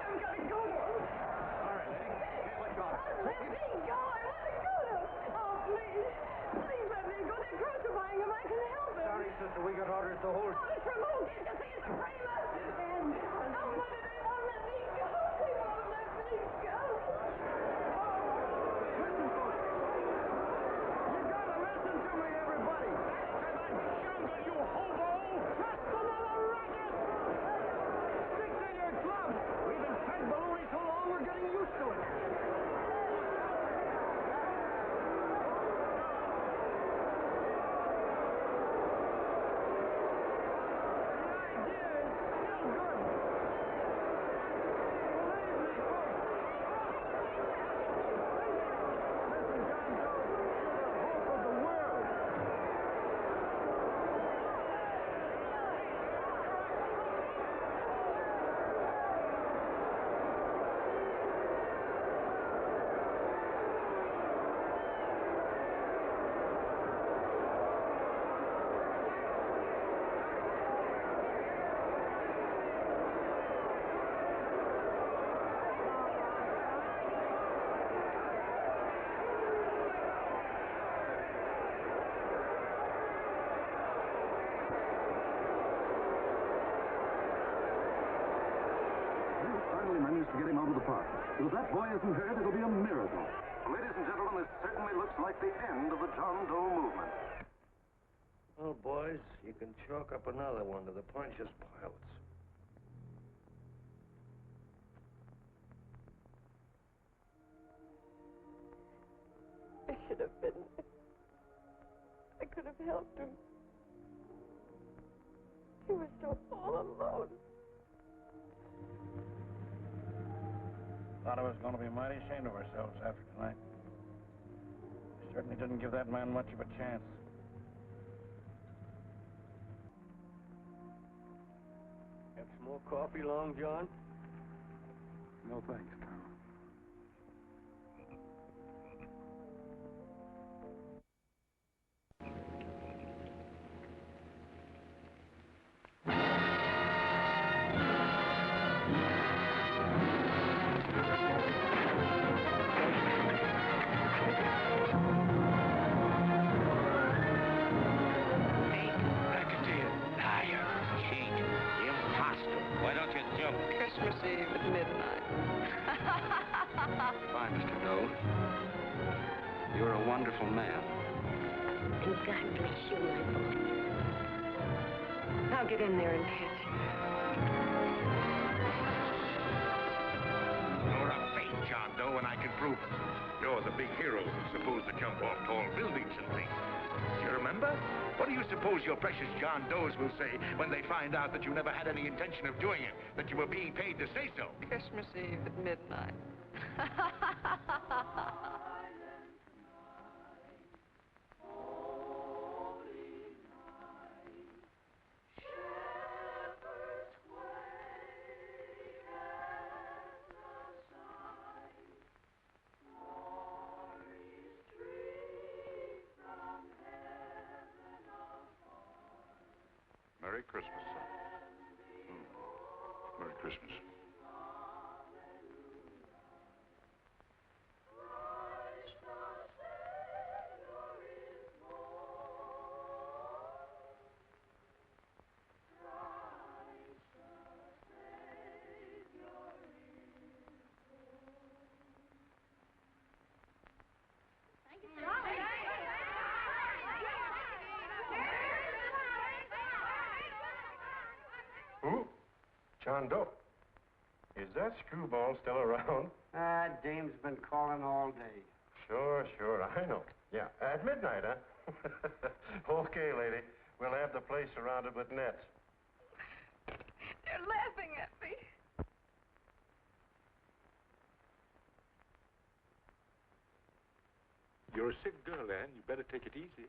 I'm gonna go. All right, lady. Let go. Let me go. I want to go. Oh, please. Please let me go. They're crucifying him. I can help him. Sorry, sister, we got orders to hold. Orders from who? You think it's a framer? And oh, why do they won't let me go? They won't let me go. Listen, folks. You gotta listen to me, everybody. Jungle, you hobo! Just another racket! Stick to your club. We've been fed baloney so long, we're getting used to it. Finally managed to get him out of the park. But if that boy isn't hurt, it'll be a miracle. Ladies and gentlemen, this certainly looks like the end of the John Doe movement. Well, boys, you can chalk up another one to the Pontius Pilates. I should have been there. I could have helped him. He was so all alone. Thought I was going to be mighty ashamed of ourselves after tonight. We certainly didn't give that man much of a chance. Have some more coffee, Long John? No thanks, Tom. Christmas Eve at midnight. Bye, Mr. Doe. You're a wonderful man. And God bless you, my boy. I'll get in there and catch you. You're a fake John Doe, and I can prove it. You're the big hero who's supposed to jump off tall buildings and things. You remember? What do you suppose your precious John Does will say when they find out that you never had any intention of doing it, that you were being paid to say so? Christmas Eve at midnight. Merry Christmas, son. Merry Christmas. Who? John Doe. Is that screwball still around? Dame's been calling all day. Sure, I know. Yeah, at midnight, huh? Okay, lady. We'll have the place surrounded with nets. They're laughing at me. You're a sick girl, Anne. You better take it easy.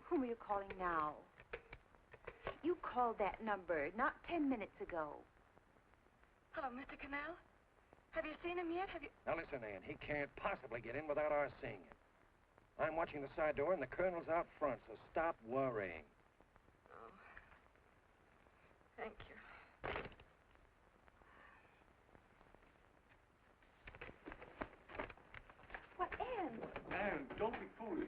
Whom are you calling now? You called that number not 10 minutes ago. Hello, Mr. Canal. Have you seen him yet? Have you... Now listen, Ann, he can't possibly get in without our seeing him. I'm watching the side door and the colonel's out front, so stop worrying. Oh. Thank you. What, Anne? Anne, don't be foolish.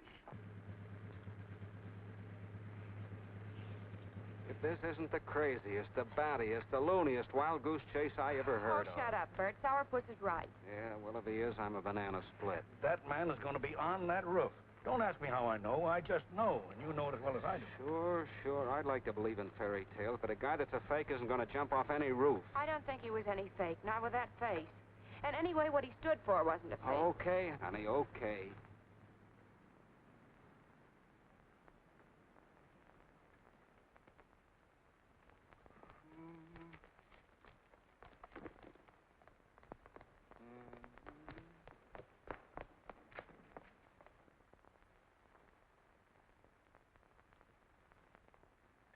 If this isn't the craziest, the battiest, the looniest wild goose chase I ever heard of. Shut up, Bert. Sourpuss is right. Yeah, well, if he is, I'm a banana split. That man is going to be on that roof. Don't ask me how I know. I just know, and you know it as well as I do. Sure. I'd like to believe in fairy tales, but a guy that's a fake isn't going to jump off any roof. I don't think he was any fake, not with that face. And anyway, what he stood for wasn't a fake. Okay, honey, okay.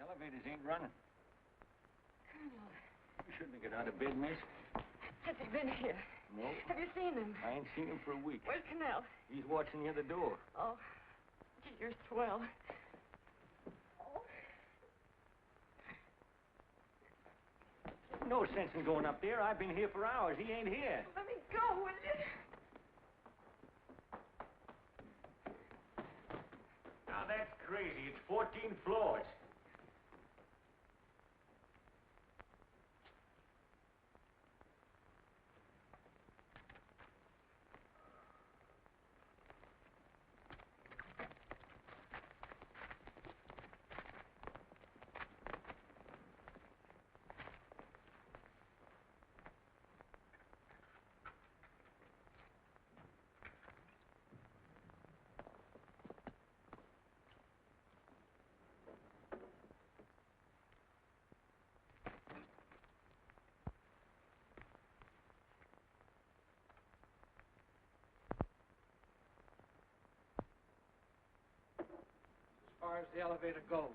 Elevators ain't running. Colonel, You shouldn't have got out of bed, miss. has he been here? No. Have you seen him? I ain't seen him for a week. Where's Canal? He's watching the other door. Oh, gee, you're swell. No sense in going up there. I've been here for hours. He ain't here. Let me go, will you? Now, that's crazy. It's 14 floors. As far as the elevator goes,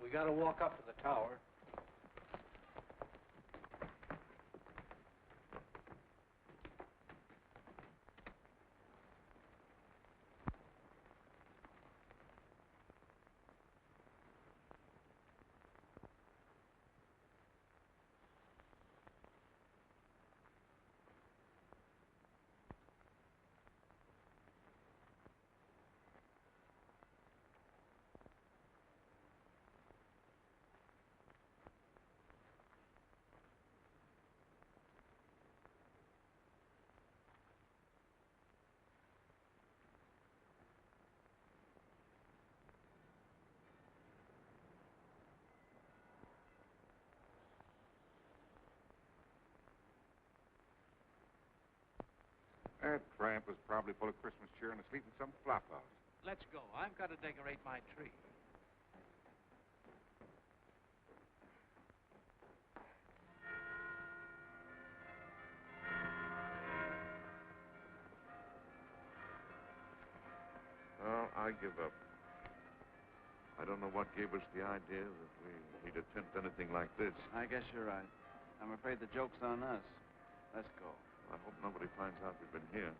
we got to walk up to the tower. That tramp was probably full of Christmas cheer and asleep in some flop house. Let's go. I've got to decorate my tree. Well, I give up. I don't know what gave us the idea that we'd attempt anything like this. I guess you're right. I'm afraid the joke's on us. Let's go. I hope nobody finds out we've been here.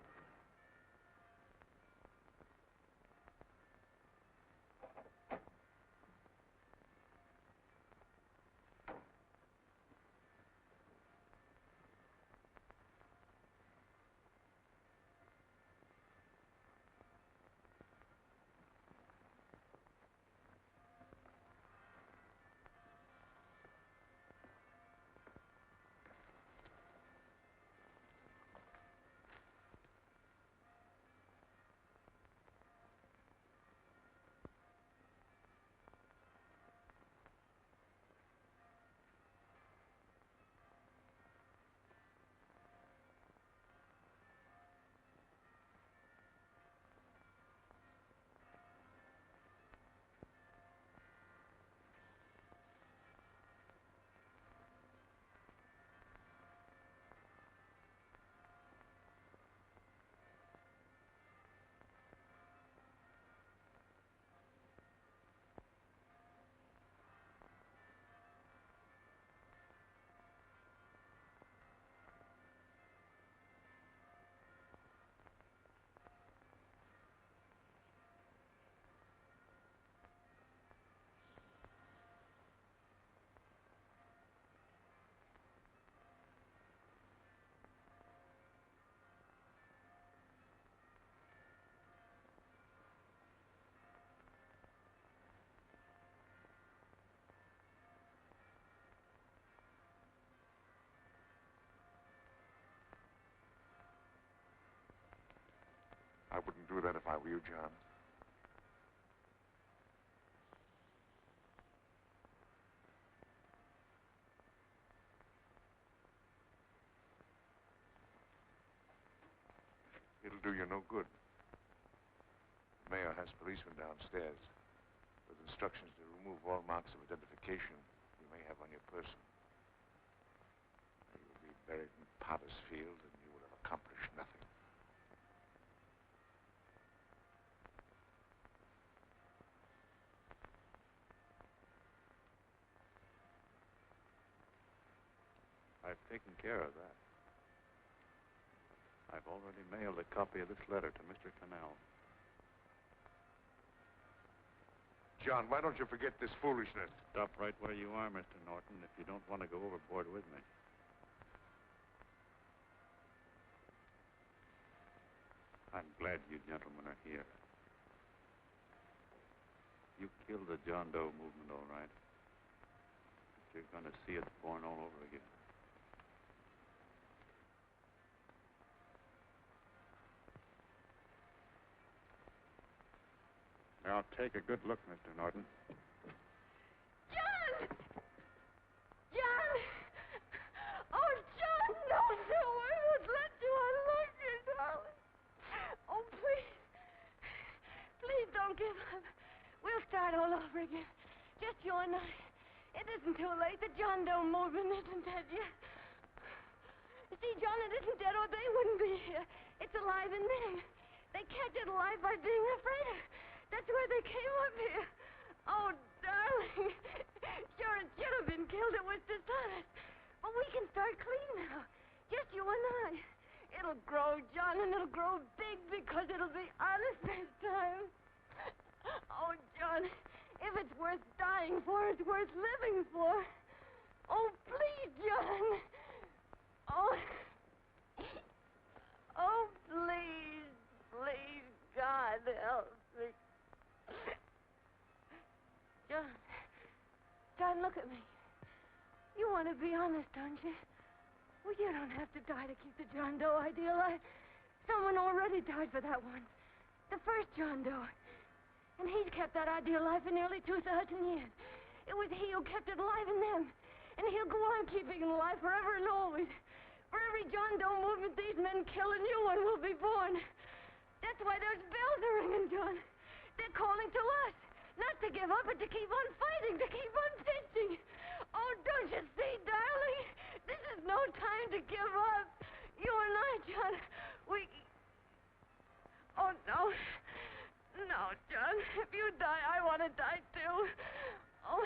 I wouldn't do that if I were you, John. It'll do you no good. The mayor has policemen downstairs with instructions to remove all marks of identification you may have on your person. You will be buried in Potter's Field, and you will have accomplished nothing. I've taken care of that. I've already mailed a copy of this letter to Mr. Canal. John, why don't you forget this foolishness? Stop right where you are, Mr. Norton, if you don't want to go overboard with me. I'm glad you gentlemen are here. You killed the John Doe movement, all right. But you're going to see it born all over again. Now, take a good look, Mr. Norton. John! John! Oh, John, no, I won't let you. I love you, darling. Oh, please. Please don't give up. We'll start all over again. Just you and I. It isn't too late. The John Doe movement isn't dead yet. You see, John, it isn't dead or they wouldn't be here. It's alive in them. They kept it alive by being afraid of. That's why they came up here. Oh, darling. Sure, it should have been killed. It was dishonest. But we can start clean now. Just you and I. It'll grow, John, and it'll grow big because it'll be honest this time. Oh, John, if it's worth dying for, it's worth living for. Oh, please, John. Oh. Oh, please, please, God, help me. John, look at me. You want to be honest, don't you? Well, you don't have to die to keep the John Doe idea alive. Someone already died for that one. The first John Doe. And he's kept that idea alive for nearly 2,000 years. It was he who kept it alive in them. And he'll go on keeping it alive forever and always. For every John Doe movement, these men kill a new one will be born. That's why those bells are ringing, John. They're calling to us. Not to give up, but to keep on fighting, to keep on pitching. Oh, don't you see, darling? This is no time to give up. You and I, John, we... Oh, no. No, John. If you die, I want to die, too. Oh,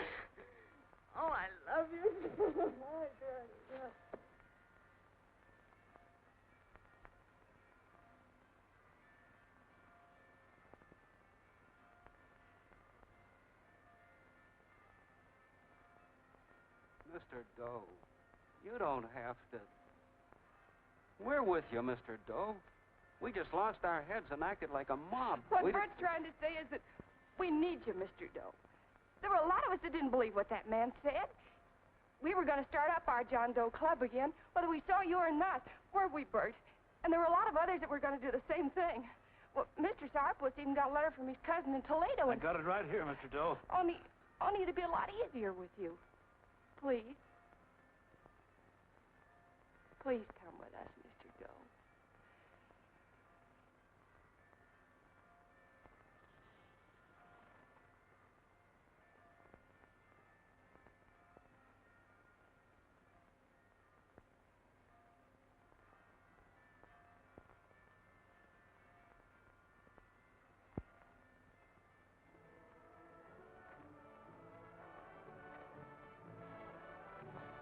I love you. Oh, God. Mr. Doe, you don't have to. We're with you, Mr. Doe. We just lost our heads and acted like a mob. What Bert's trying to say is that we need you, Mr. Doe. There were a lot of us that didn't believe what that man said. We were going to start up our John Doe Club again, whether we saw you or not. Weren't we, Bert? And there were a lot of others that were going to do the same thing. Well, Mr. Sourpuss even got a letter from his cousin in Toledo. I got it right here, Mr. Doe. Only it'd be a lot easier with you. Please. Please come with us, Mr. Doe.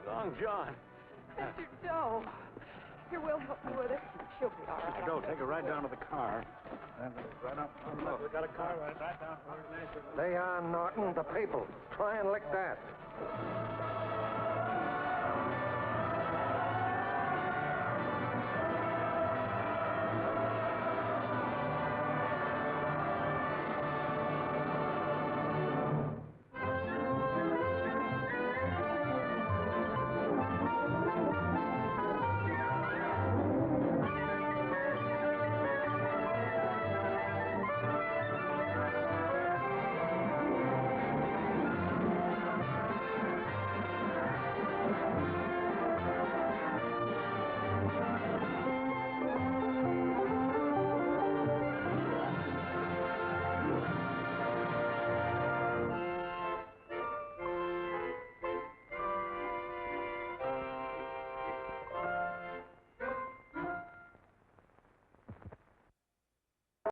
Long John. Mr. Doe. Here, we'll help you with it. She'll be all right. Mr. Doe, take her right down to the car. Right up. Look, we got a car right down for her. They are, Norton, the people. Try and lick that.